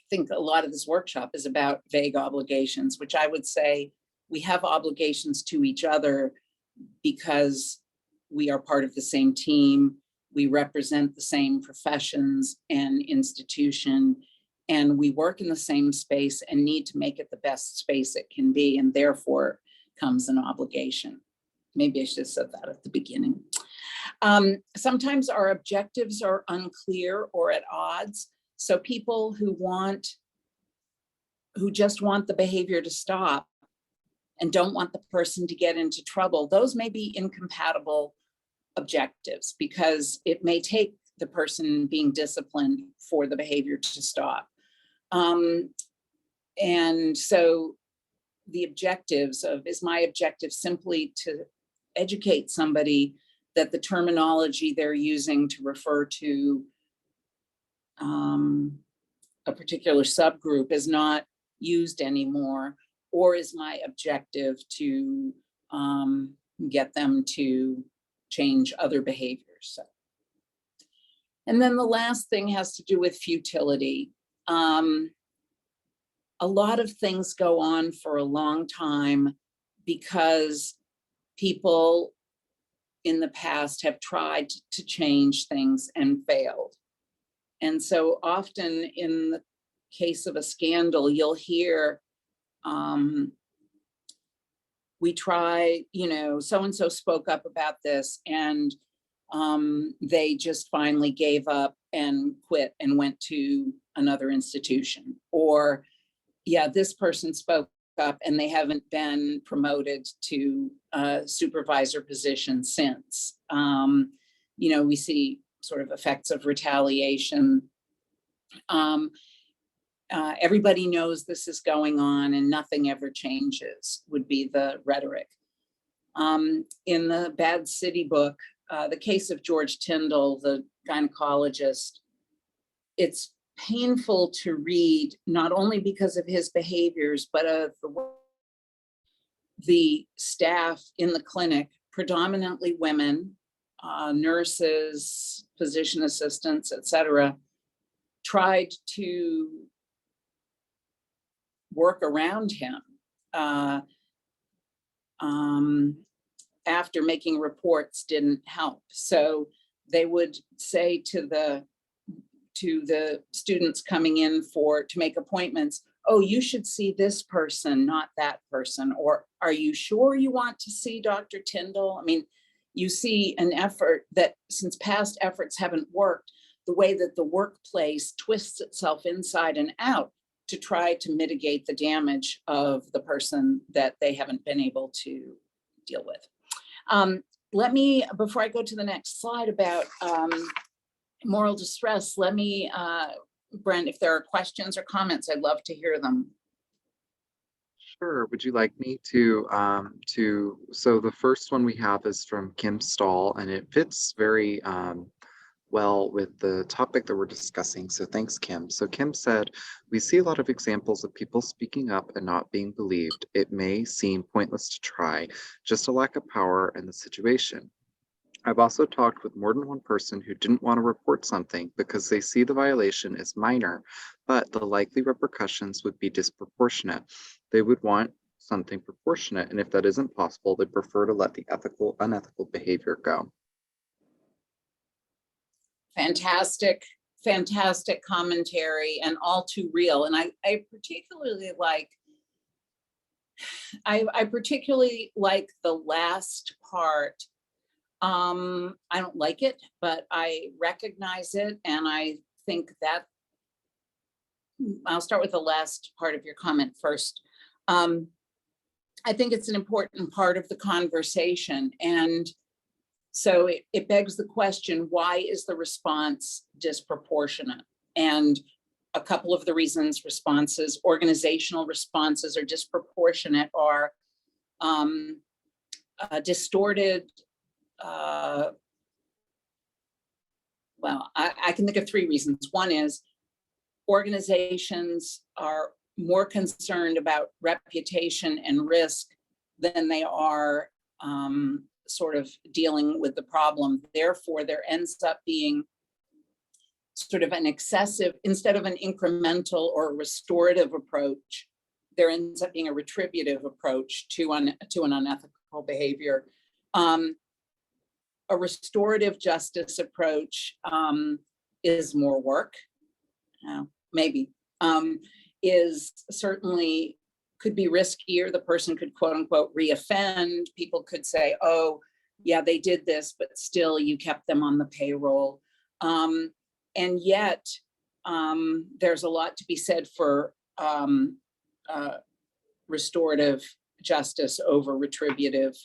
think a lot of this workshop is about vague obligations, which I would say we have obligations to each other because we are part of the same team, we represent the same professions and institution, and we work in the same space and need to make it the best space it can be, and therefore comes an obligation. Maybe I should have said that at the beginning. Sometimes our objectives are unclear or at odds. So people who just want the behavior to stop and don't want the person to get into trouble, those may be incompatible objectives because it may take the person being disciplined for the behavior to stop. And so the objectives of, is my objective simply to educate somebody that the terminology they're using to refer to a particular subgroup is not used anymore? Or is my objective to get them to change other behaviors? So. And then the last thing has to do with futility. A lot of things go on for a long time because people in the past have tried to change things and failed. And so often in the case of a scandal, you'll hear, we try, so-and-so spoke up about this and they just finally gave up and quit and went to another institution. Or, yeah, this person spoke up and they haven't been promoted to a supervisor position since. We see sort of effects of retaliation. Everybody knows this is going on and nothing ever changes, would be the rhetoric. In the Bad City book, the case of George Tyndall, the gynecologist, it's painful to read, not only because of his behaviors, but of the staff in the clinic, predominantly women, nurses, physician assistants, etc., tried to work around him after making reports didn't help. So they would say to the students coming in to make appointments, oh, you should see this person, not that person. Or are you sure you want to see Dr. Tyndall? I mean, you see an effort that, since past efforts haven't worked, the way that the workplace twists itself inside and out to try to mitigate the damage of the person that they haven't been able to deal with. Let me, before I go to the next slide about moral distress, let me, Brent, if there are questions or comments, I'd love to hear them. Sure. Would you like me to, so the first one we have is from Kim Stahl, and it fits very well with the topic that we're discussing. So thanks, Kim. So Kim said, we see a lot of examples of people speaking up and not being believed. It may seem pointless to try, just a lack of power in the situation. I've also talked with more than one person who didn't want to report something because they see the violation as minor, but the likely repercussions would be disproportionate. They would want something proportionate, and if that isn't possible, they prefer to let the unethical behavior go. Fantastic commentary, and all too real. And I particularly like the last part. I don't like it, but I recognize it, and I think that I'll start with the last part of your comment first. I think it's an important part of the conversation, and so it begs the question, why is the response disproportionate? And a couple of the reasons organizational responses are disproportionate are distorted well, I can think of three reasons. One is organizations are more concerned about reputation and risk than they are sort of dealing with the problem. Therefore, there ends up being sort of an excessive, instead of an incremental or restorative approach, there ends up being a retributive approach to an unethical behavior. A restorative justice approach is more work, maybe, is certainly could be riskier. The person could quote unquote reoffend. People could say, oh, yeah, they did this, but still you kept them on the payroll. And yet there's a lot to be said for restorative justice over retributive,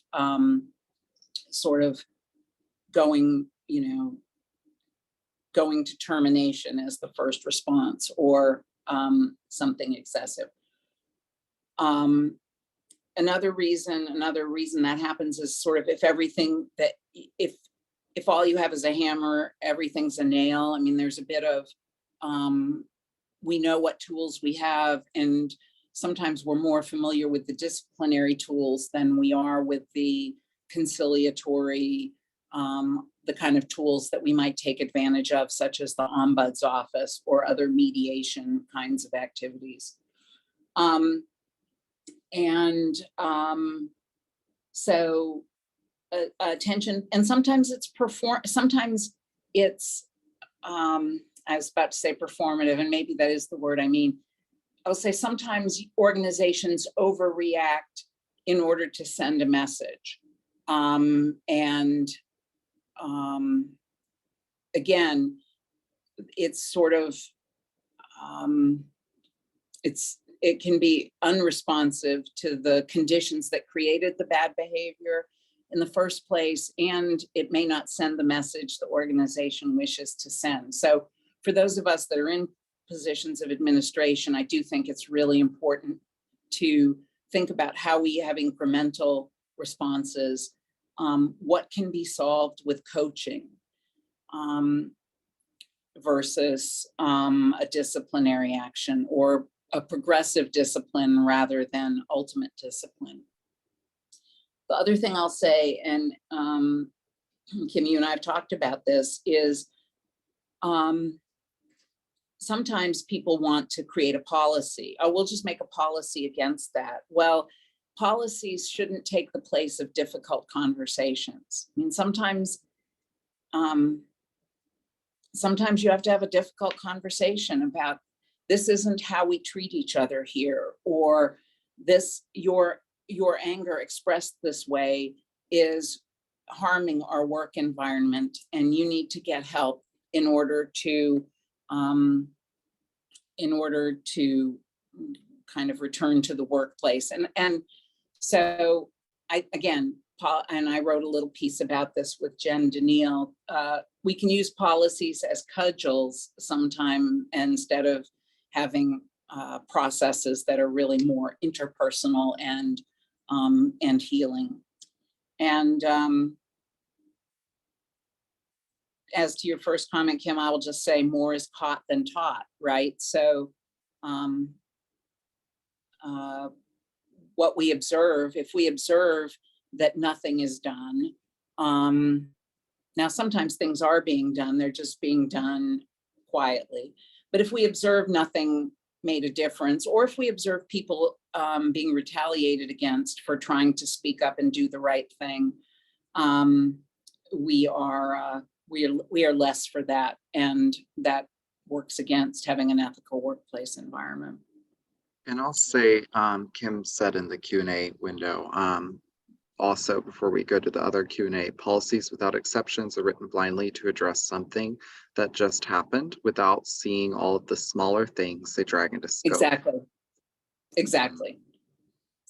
sort of going to termination as the first response, or something excessive. Another reason that happens is sort of if all you have is a hammer, everything's a nail. I mean, there's a bit of, we know what tools we have, and sometimes we're more familiar with the disciplinary tools than we are with the conciliatory, the kind of tools that we might take advantage of, such as the ombuds office or other mediation kinds of activities. So attention, and sometimes it's I was about to say performative, and maybe that is the word I mean. I'll say sometimes organizations overreact in order to send a message. Again, it's sort of, it can be unresponsive to the conditions that created the bad behavior in the first place, and it may not send the message the organization wishes to send. So for those of us that are in positions of administration, I do think it's really important to think about how we have incremental responses, what can be solved with coaching versus a disciplinary action, or a progressive discipline rather than ultimate discipline. The other thing I'll say, and Kim, you and I have talked about this, is sometimes people want to create a policy. Oh, we'll just make a policy against that. Well, policies shouldn't take the place of difficult conversations. I mean, sometimes you have to have a difficult conversation about, this isn't how we treat each other here, or this, your anger expressed this way is harming our work environment, and you need to get help in order to kind of return to the workplace. And so I wrote a little piece about this with Jen Daniil. We can use policies as cudgels sometime instead of having processes that are really more interpersonal and healing. And as to your first comment, Kim, I will just say more is caught than taught, right? So what we observe, if we observe that nothing is done, now sometimes things are being done, they're just being done quietly. But if we observe nothing made a difference, or if we observe people being retaliated against for trying to speak up and do the right thing, we are less for that, and that works against having an ethical workplace environment. And I'll say, Kim said in the Q&A window, also, before we go to the other Q&A, policies without exceptions are written blindly to address something that just happened without seeing all of the smaller things they drag into scope. Exactly.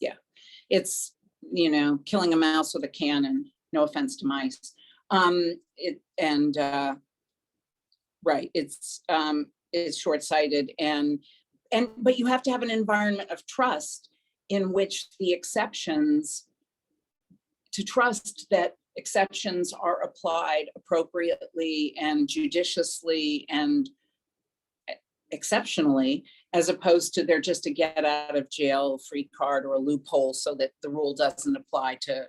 Yeah. It's, killing a mouse with a cannon, no offense to mice. Right, it's short-sighted, but you have to have an environment of trust in which the exceptions, to trust that exceptions are applied appropriately and judiciously and exceptionally, as opposed to they're just a get out of jail free card or a loophole so that the rule doesn't apply to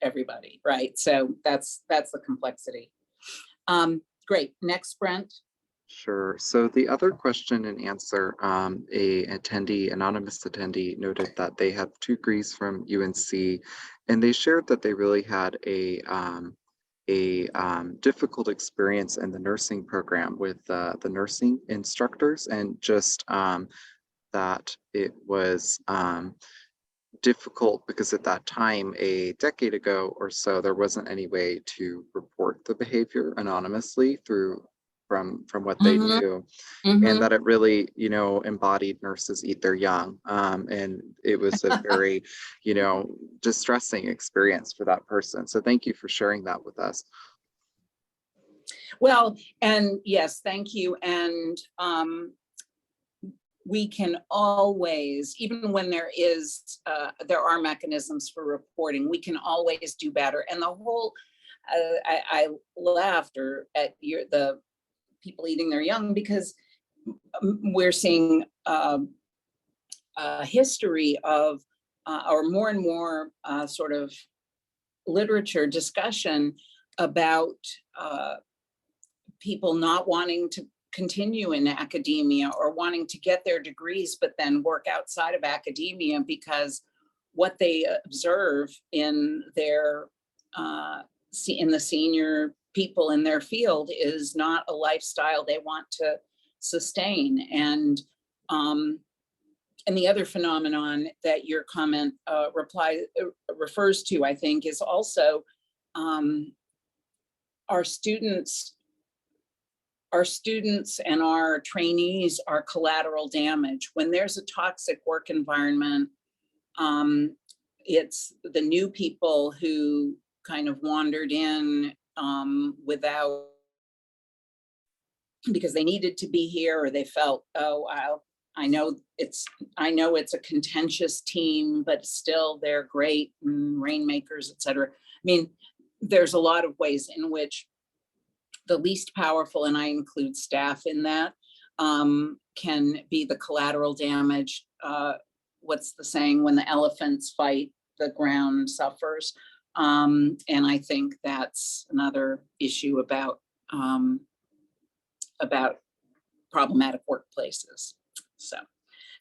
everybody, right? So that's the complexity. Great, next, Brent. Sure. So the other question and answer, anonymous attendee noted that they have 2 degrees from UNC, and they shared that they really had a difficult experience in the nursing program with the nursing instructors, and just that it was difficult because at that time, a decade ago or so, there wasn't any way to report the behavior anonymously from what they knew, and that it really, embodied nurses eat their young, and it was a very, distressing experience for that person. So thank you for sharing that with us. Well, and yes, thank you. And we can always, even when there are mechanisms for reporting, we can always do better. And the whole, I laughed at the people eating their young, because we're seeing a history of, or more and more sort of literature discussion about people not wanting to continue in academia or wanting to get their degrees, but then work outside of academia because what they observe in their in the senior people in their field is not a lifestyle they want to sustain. And the other phenomenon that your comment refers to, I think, is also our students and our trainees are collateral damage. When there's a toxic work environment, it's the new people who kind of wandered in without, because they needed to be here, or they felt, I know it's a contentious team, but still they're great rainmakers, et cetera. I mean, there's a lot of ways in which the least powerful, and I include staff in that, can be the collateral damage. What's the saying? When the elephants fight, the ground suffers. And I think that's another issue about problematic workplaces. So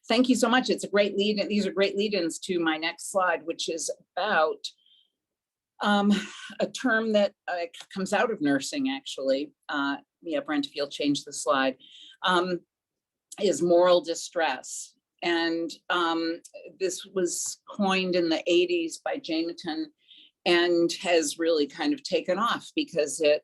thank you so much. It's a great lead. These are great lead-ins to my next slide, which is about a term that comes out of nursing, actually. Yeah, Brent, if you'll change the slide, is moral distress. And this was coined in the 80s by Theimann and has really kind of taken off because it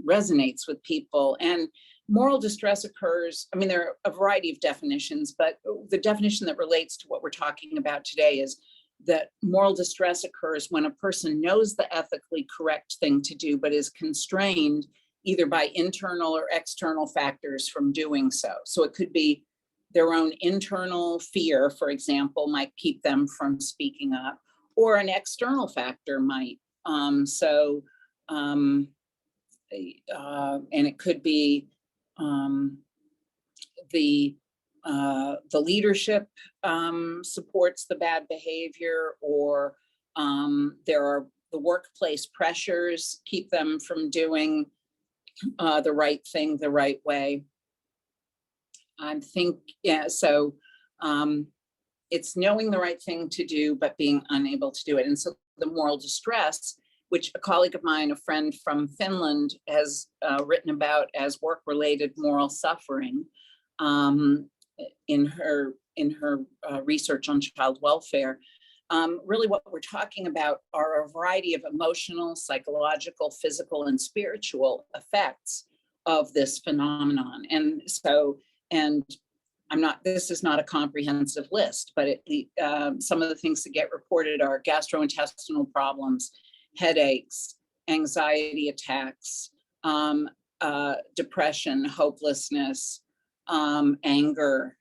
resonates with people. And moral distress occurs, I mean, there are a variety of definitions, but the definition that relates to what we're talking about today is that moral distress occurs when a person knows the ethically correct thing to do, but is constrained either by internal or external factors from doing so. So it could be their own internal fear, for example, might keep them from speaking up, or an external factor might. And it could be the leadership supports the bad behavior, or there are the workplace pressures keep them from doing the right thing the right way. I think, yeah, so it's knowing the right thing to do, but being unable to do it. And so the moral distress, which a colleague of mine, a friend from Finland, has written about as work-related moral suffering in her research on child welfare. Really what we're talking about are a variety of emotional, psychological, physical, and spiritual effects of this phenomenon. And so, this is not a comprehensive list, but some of the things that get reported are gastrointestinal problems, headaches, anxiety attacks, depression, hopelessness, anger,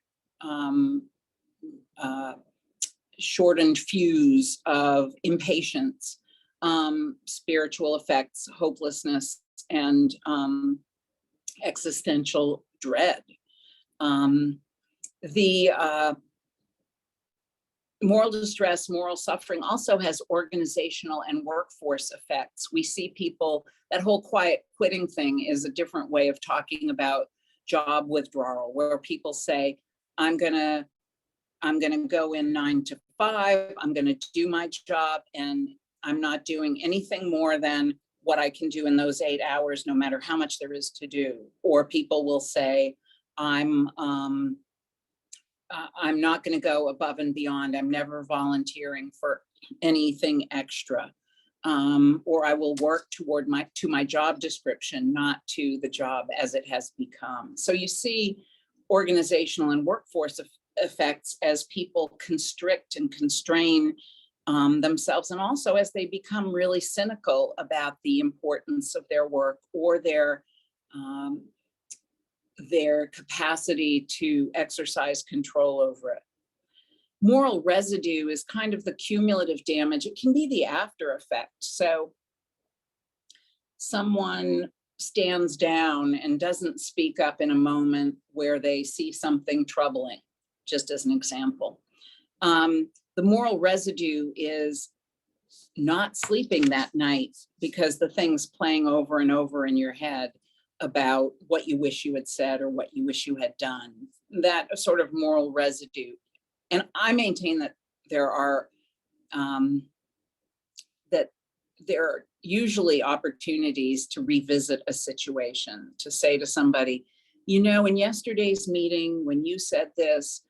shortened fuse of impatience, spiritual effects, hopelessness, and existential dread. The moral distress, moral suffering also has organizational and workforce effects. We see people, that whole quiet quitting thing is a different way of talking about job withdrawal, where people say, I'm gonna go in 9 to 5, I'm gonna do my job, and I'm not doing anything more than what I can do in those 8 hours, no matter how much there is to do. Or people will say, I'm not going to go above and beyond. I'm never volunteering for anything extra. Or I will work toward my job description, not to the job as it has become. So you see organizational and workforce effects as people constrict and constrain themselves, and also as they become really cynical about the importance of their work or their capacity to exercise control over it. Moral residue is kind of the cumulative damage. It can be the after effect. So someone stands down and doesn't speak up in a moment where they see something troubling, just as an example. The moral residue is not sleeping that night because the thing's playing over and over in your head about what you wish you had said or what you wish you had done. That sort of moral residue. And I maintain that there are usually opportunities to revisit a situation, to say to somebody, you know, in yesterday's meeting, when you said this,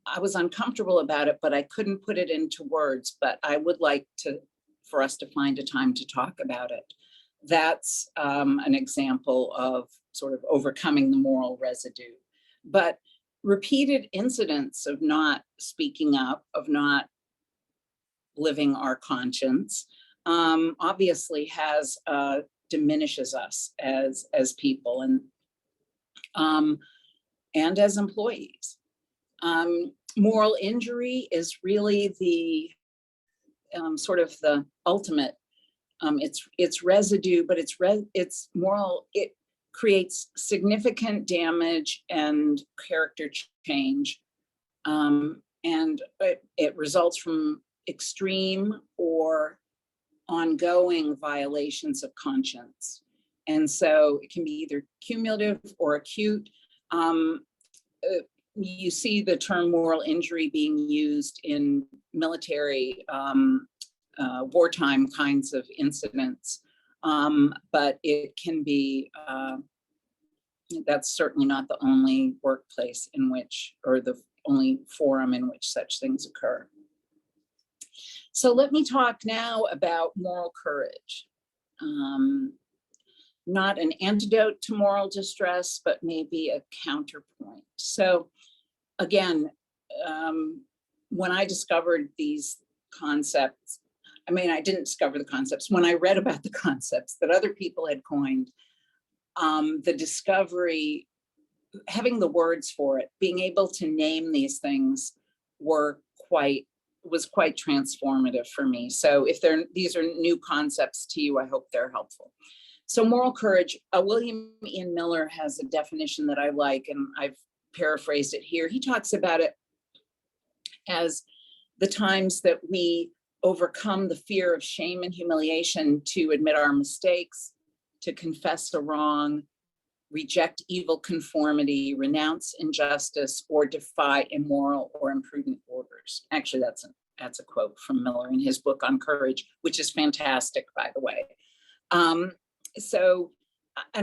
I was uncomfortable about it, but I couldn't put it into words, but I would like for us to find a time to talk about it. That's an example of sort of overcoming the moral residue. But repeated incidents of not speaking up, of not living our conscience, obviously diminishes us as people and as employees. Moral injury is really the sort of the ultimate. It's residue, but it's moral. It creates significant damage and character change, and it results from extreme or ongoing violations of conscience. And so it can be either cumulative or acute. You see the term moral injury being used in military wartime kinds of incidents, but it can be, that's certainly not the only workplace in which, or the only forum in which such things occur. So let me talk now about moral courage. Not an antidote to moral distress, but maybe a counterpoint. So again, when I discovered these concepts, I mean, I didn't discover the concepts. When I read about the concepts that other people had coined, the discovery, having the words for it, being able to name these things was quite transformative for me. So if these are new concepts to you, I hope they're helpful. So moral courage, William Ian Miller has a definition that I like, and I've paraphrased it here. He talks about it as the times that we overcome the fear of shame and humiliation to admit our mistakes, to confess a wrong, reject evil conformity, renounce injustice, or defy immoral or imprudent orders. Actually, that's a quote from Miller in his book on courage, which is fantastic, by the way. And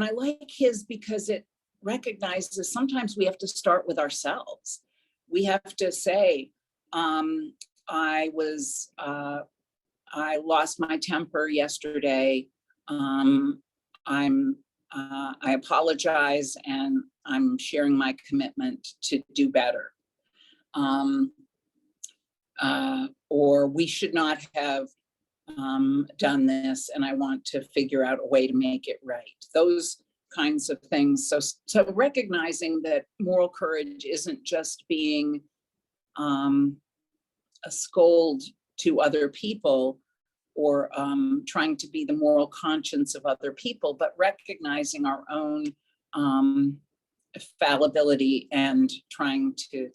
I like his because it recognizes sometimes we have to start with ourselves. We have to say, I lost my temper yesterday. I apologize, and I'm sharing my commitment to do better. Or we should not have done this, and I want to figure out a way to make it right. Those kinds of things. So recognizing that moral courage isn't just being a scold to other people or trying to be the moral conscience of other people, but recognizing our own fallibility and trying to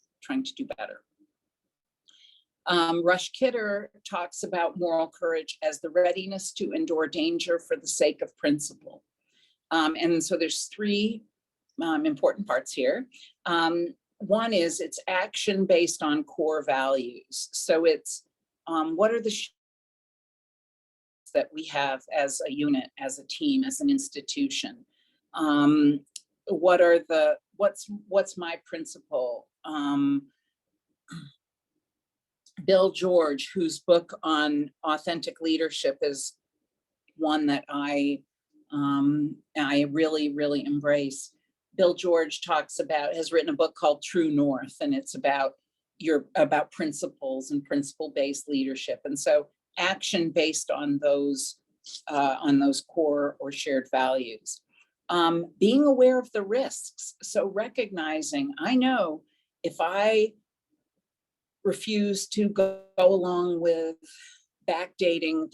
do better. Rush Kidder talks about moral courage as the readiness to endure danger for the sake of principle. And so there's three important parts here. One is it's action based on core values. So it's what are the that we have as a unit, as a team, as an institution? What's my principle? Bill George, whose book on authentic leadership is one that I really, really embrace. Bill George has written a book called True North, and it's about principles and principle-based leadership. And so action based on those core or shared values. Being aware of the risks. So recognizing, I know if I refuse to go along with backdating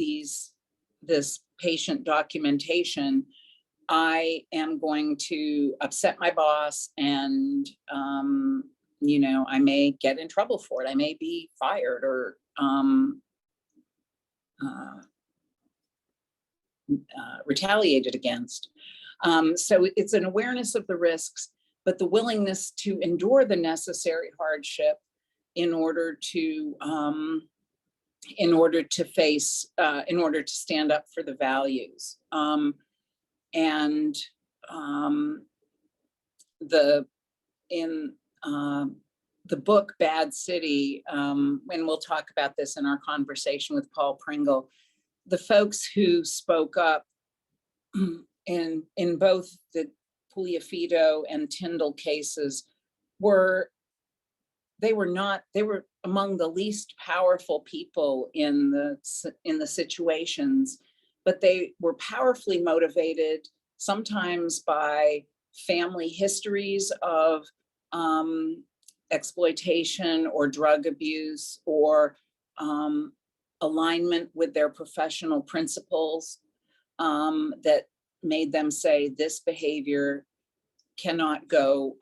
this patient documentation, I am going to upset my boss, and I may get in trouble for it. I may be fired or retaliated against. So it's an awareness of the risks, but the willingness to endure the necessary hardship in order to stand up for the values. The book Bad City, and we'll talk about this in our conversation with Paul Pringle, the folks who spoke up in both the Pugliafido and Tyndall cases were among the least powerful people in the situations, but they were powerfully motivated, sometimes by family histories of exploitation or drug abuse, or alignment with their professional principles that made them say this behavior cannot go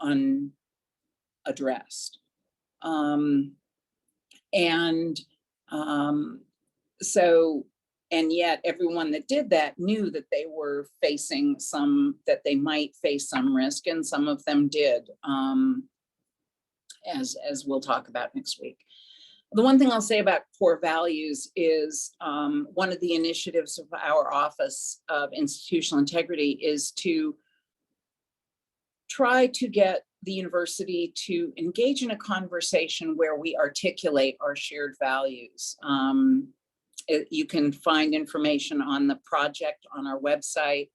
unaddressed. And yet everyone that did that knew that they were that they might face some risk, and some of them did, as we'll talk about next week. The one thing I'll say about core values is one of the initiatives of our Office of Institutional Integrity is to try to get the university to engage in a conversation where we articulate our shared values. You can find information on the project on our website,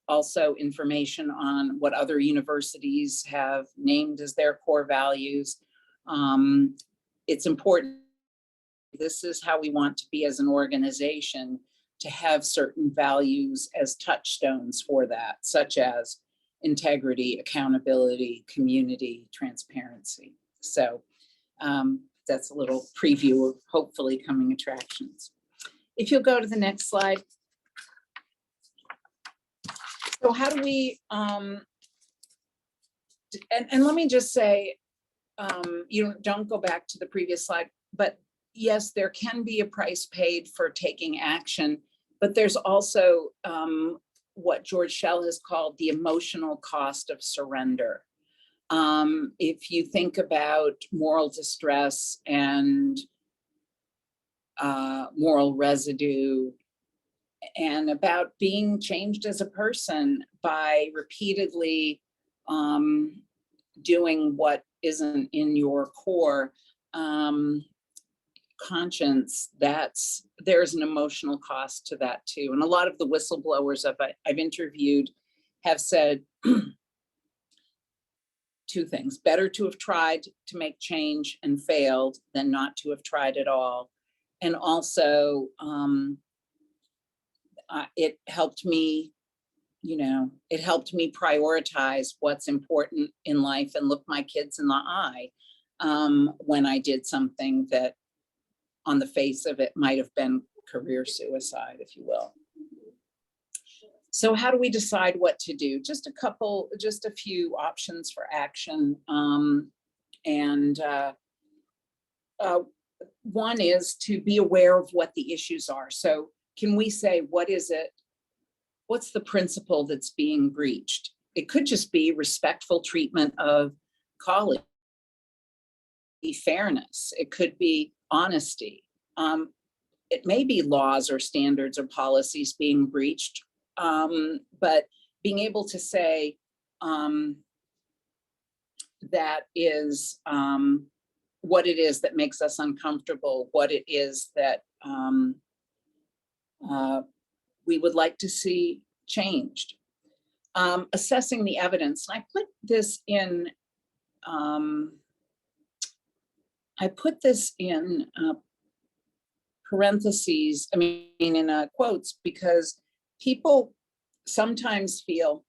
also information on what other universities have named as their core values. It's important. This is how we want to be as an organization, to have certain values as touchstones for that, such as integrity, accountability, community, transparency. So that's a little preview of hopefully coming attractions. If you'll go to the next slide. So how do we, and let me just say, don't go back to the previous slide, but yes, there can be a price paid for taking action, but there's also what George Shell has called the emotional cost of surrender. If you think about moral distress and moral residue, and about being changed as a person by repeatedly doing what isn't in your core conscience, there's an emotional cost to that too. And a lot of the whistleblowers I've interviewed have said two things: better to have tried to make change and failed than not to have tried at all. And also, it helped me prioritize what's important in life and look my kids in the eye when I did something that on the face of it might have been career suicide, if you will. So how do we decide what to do? Just a few options for action. One is to be aware of what the issues are. So can we say, what's the principle that's being breached? It could just be respectful treatment of colleagues, fairness. It could be honesty. It may be laws or standards or policies being breached, but being able to say that is what it is that makes us uncomfortable, what it is that we would like to see changed. Assessing the evidence. And I put this in parentheses, in quotes, because people sometimes feel,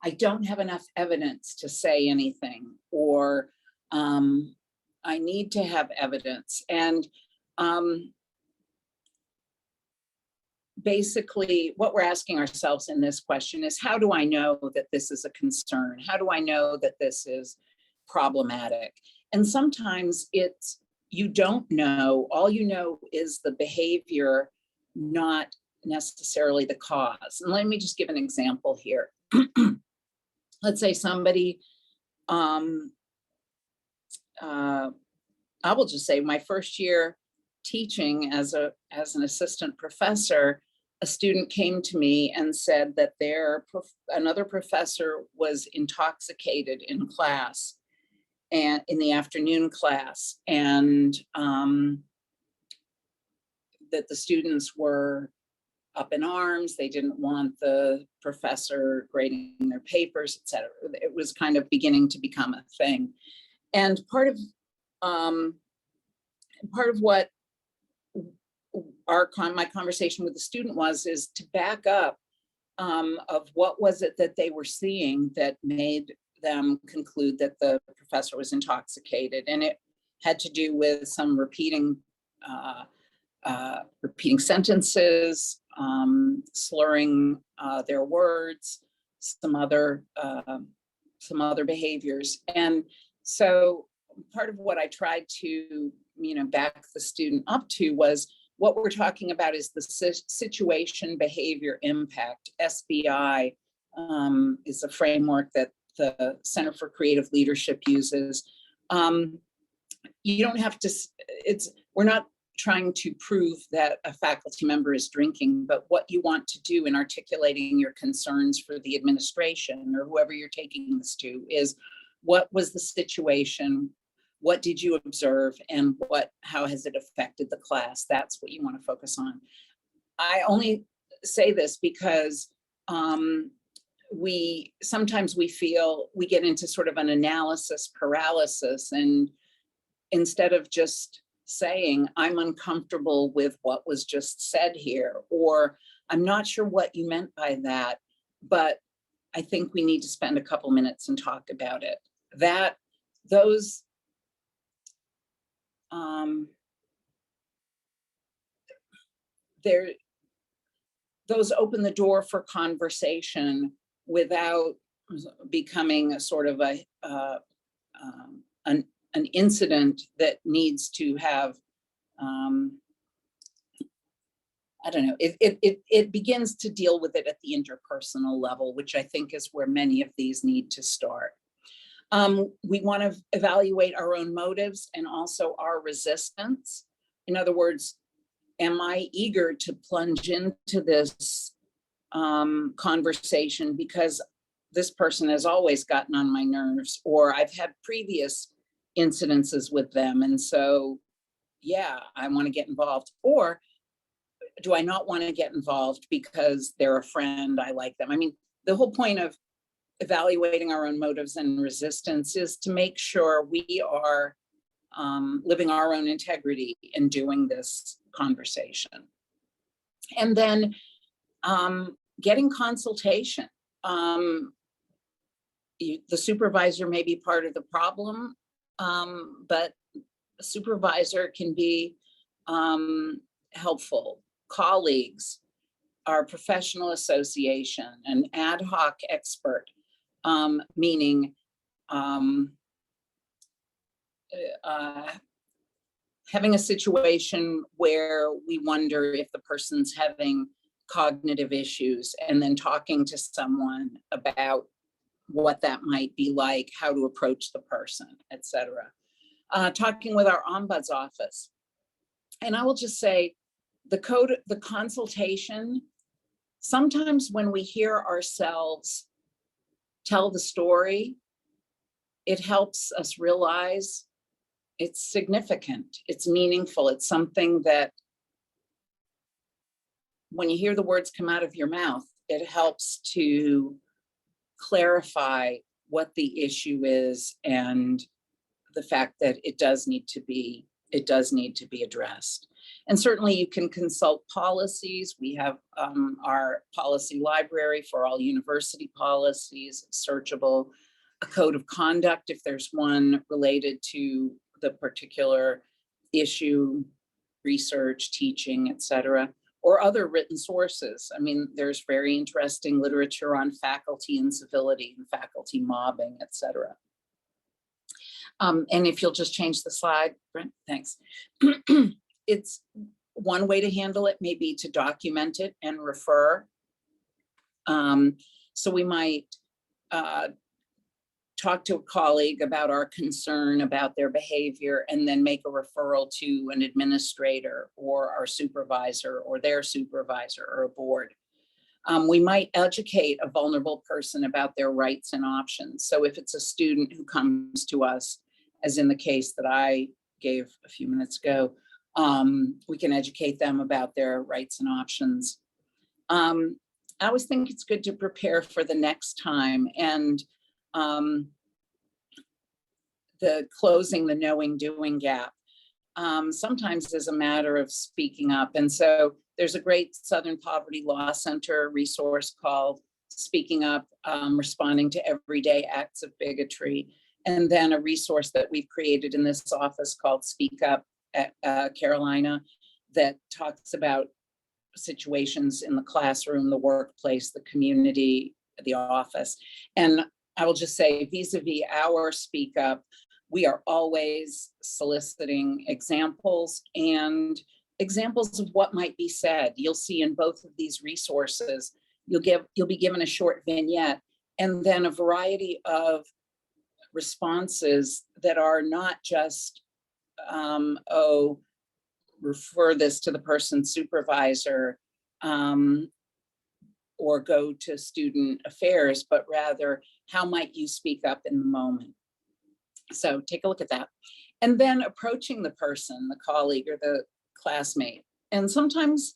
I don't have enough evidence to say anything, or I need to have evidence. And basically what we're asking ourselves in this question is, how do I know that this is a concern? How do I know that this is problematic? And sometimes you don't know. All you know is the behavior, not necessarily the cause. And let me just give an example here. Let's say somebody, I will just say my first year teaching as an assistant professor, a student came to me and said that another professor was intoxicated in class, and in the afternoon class, and that the students were up in arms. They didn't want the professor grading their papers, et cetera. It was kind of beginning to become a thing. And part of what my conversation with the student is to back up of what was it that they were seeing that made them conclude that the professor was intoxicated. And it had to do with some repeating sentences, slurring their words, some other behaviors. And so part of what I tried to back the student up to was, what we're talking about is the situation behavior impact. SBI is a framework that the Center for Creative Leadership uses. You don't have to, we're not trying to prove that a faculty member is drinking, but what you want to do in articulating your concerns for the administration or whoever you're taking this to is, what was the situation? What did you observe, and how has it affected the class? That's what you want to focus on. I only say this because sometimes we feel we get into sort of an analysis paralysis, and instead of just saying, I'm uncomfortable with what was just said here, or I'm not sure what you meant by that, but I think we need to spend a couple minutes and talk about it. Those open the door for conversation without becoming a sort of an incident that needs to have, I don't know, it begins to deal with it at the interpersonal level, which I think is where many of these need to start. We want to evaluate our own motives and also our resistance. In other words, am I eager to plunge into this conversation because this person has always gotten on my nerves, or I've had previous incidences with them, and so, yeah, I want to get involved? Or do I not want to get involved because they're a friend, I like them? I mean, the whole point of evaluating our own motives and resistance is to make sure we are living our own integrity in doing this conversation. And then getting consultation. The supervisor may be part of the problem, but a supervisor can be helpful. Colleagues, our professional association, an ad hoc expert, meaning having a situation where we wonder if the person's having cognitive issues, and then talking to someone about what that might be like, how to approach the person, etc. Talking with our ombuds office. And I will just say, the consultation, sometimes when we hear ourselves tell the story, it helps us realize it's significant, it's meaningful, it's something that when you hear the words come out of your mouth, it helps to clarify what the issue is and the fact that it does need to be addressed. And certainly you can consult policies. We have our policy library for all university policies, searchable, a code of conduct if there's one related to the particular issue, research, teaching, etc., or other written sources. I mean, there's very interesting literature on faculty incivility and faculty mobbing, etc. And if you'll just change the slide, Brent, thanks. It's one way to handle it, may be to document it and refer. So we might talk to a colleague about our concern about their behavior and then make a referral to an administrator or our supervisor or their supervisor or a board. We might educate a vulnerable person about their rights and options. So if it's a student who comes to us, as in the case that I gave a few minutes ago, we can educate them about their rights and options. I always think it's good to prepare for the next time, and the closing the knowing doing gap sometimes is a matter of speaking up. And so there's a great Southern Poverty Law Center resource called Speaking Up, Responding to Everyday Acts of Bigotry. And then a resource that we've created in this office called Speak Up at Carolina, that talks about situations in the classroom, the workplace, the community, the office. And I will just say, vis-a-vis our Speak Up, we are always soliciting examples and examples of what might be said. You'll see in both of these resources, you'll be given a short vignette and then a variety of responses that are not just, oh, refer this to the person's supervisor or go to student affairs, but rather, how might you speak up in the moment? So take a look at that. And then approaching the person, the colleague or the classmate. And sometimes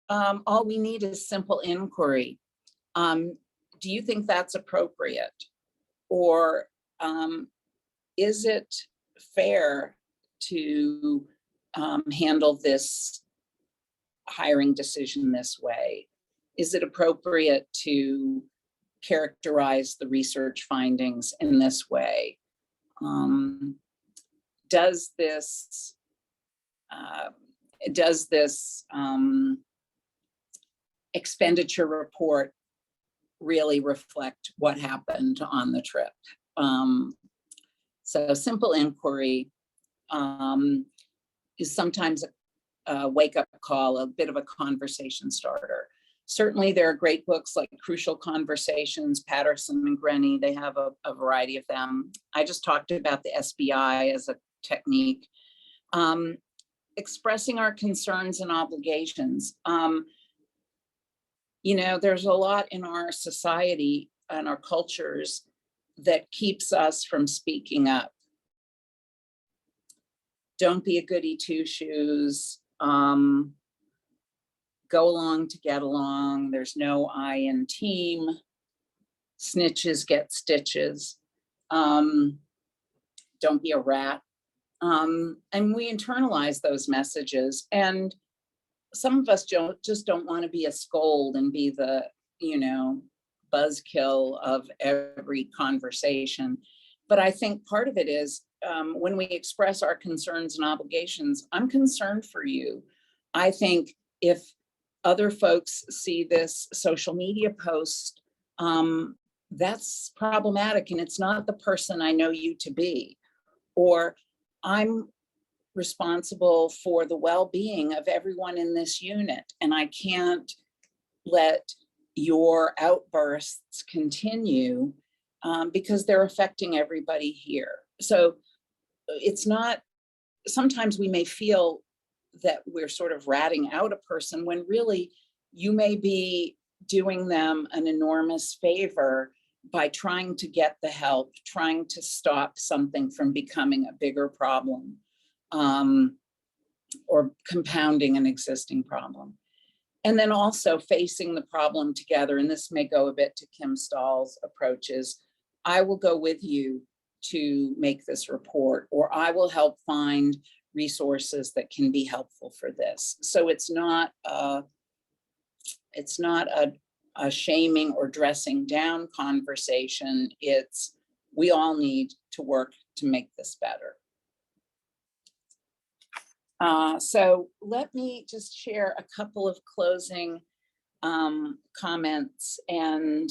all we need is simple inquiry. Do you think that's appropriate? Or is it fair to handle this hiring decision this way? Is it appropriate to characterize the research findings in this way? Does this expenditure report really reflect what happened on the trip? So simple inquiry is sometimes a wake-up call, a bit of a conversation starter. Certainly there are great books like Crucial Conversations, Patterson and Grenny, they have a variety of them. I just talked about the SBI as a technique. Expressing our concerns and obligations. You know, there's a lot in our society and our cultures that keeps us from speaking up. Don't be a goody two-shoes. Go along to get along. There's no I in team. Snitches get stitches. Don't be a rat. And we internalize those messages. And some of us just don't want to be a scold and be the, you know, buzzkill of every conversation. But I think part of it is when we express our concerns and obligations, I'm concerned for you. I think if other folks see this social media post, that's problematic and it's not the person I know you to be. Or I'm responsible for the well-being of everyone in this unit, and I can't let your outbursts continue because they're affecting everybody here. So it's not, sometimes we may feel that we're sort of ratting out a person when really you may be doing them an enormous favor by trying to get the help, trying to stop something from becoming a bigger problem or compounding an existing problem. And then also facing the problem together, and this may go a bit to Kim Stahl's approaches. I will go with you to make this report, or I will help find resources that can be helpful for this. So it's not a shaming or dressing down conversation. It's, we all need to work to make this better. So let me just share a couple of closing comments, and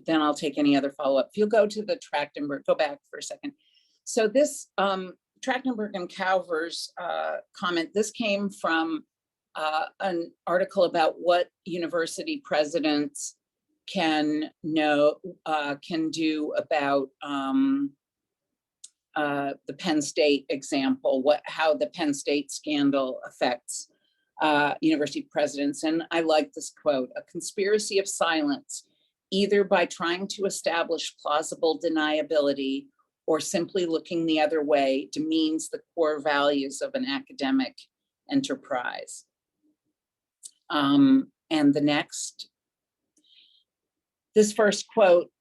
then I'll take any other follow-up. If you'll go to the Trachtenberg, go back for a second. So this Trachtenberg and Calver's comment, this came from an article about what university presidents can do about the Penn State example, how the Penn State scandal affects university presidents. And I like this quote: "A conspiracy of silence, either by trying to establish plausible deniability or simply looking the other way, demeans the core values of an academic enterprise." And the next, this first quote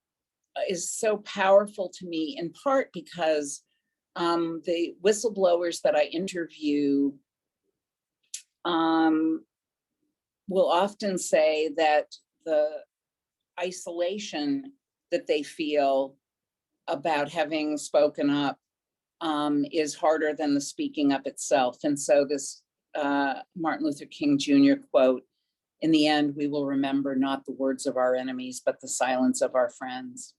is so powerful to me, in part because the whistleblowers that I interview will often say that the isolation that they feel about having spoken up is harder than the speaking up itself. And so this Martin Luther King Jr. quote, "In the end, we will remember not the words of our enemies, but the silence of our friends."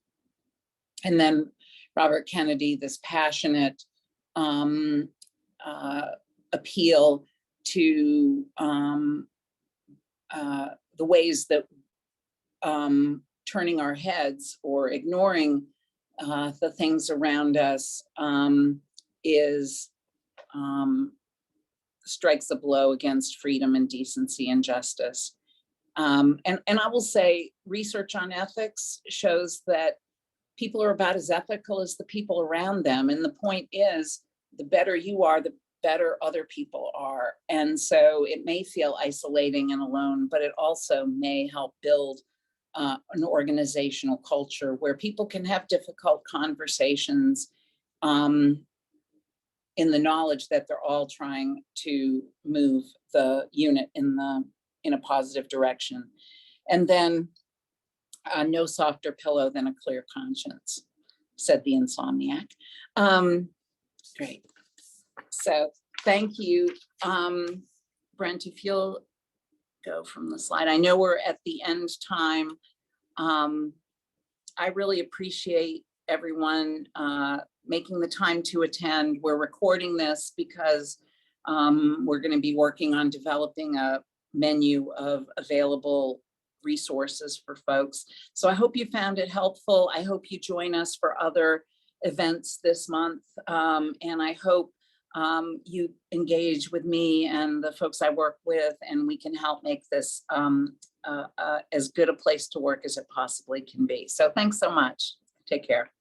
And then Robert Kennedy, this passionate appeal to the ways that turning our heads or ignoring the things around us strikes a blow against freedom and decency and justice. And I will say, research on ethics shows that people are about as ethical as the people around them. And the point is, the better you are, the better other people are. And so it may feel isolating and alone, but it also may help build an organizational culture where people can have difficult conversations in the knowledge that they're all trying to move the unit in a positive direction. And then no softer pillow than a clear conscience, said the insomniac. Great. So thank you. Brent, if you'll go from the slide. I know we're at the end time. I really appreciate everyone making the time to attend. We're recording this because we're going to be working on developing a menu of available resources for folks. So I hope you found it helpful. I hope you join us for other events this month. And I hope you engage with me and the folks I work with, and we can help make this as good a place to work as it possibly can be. So thanks so much. Take care.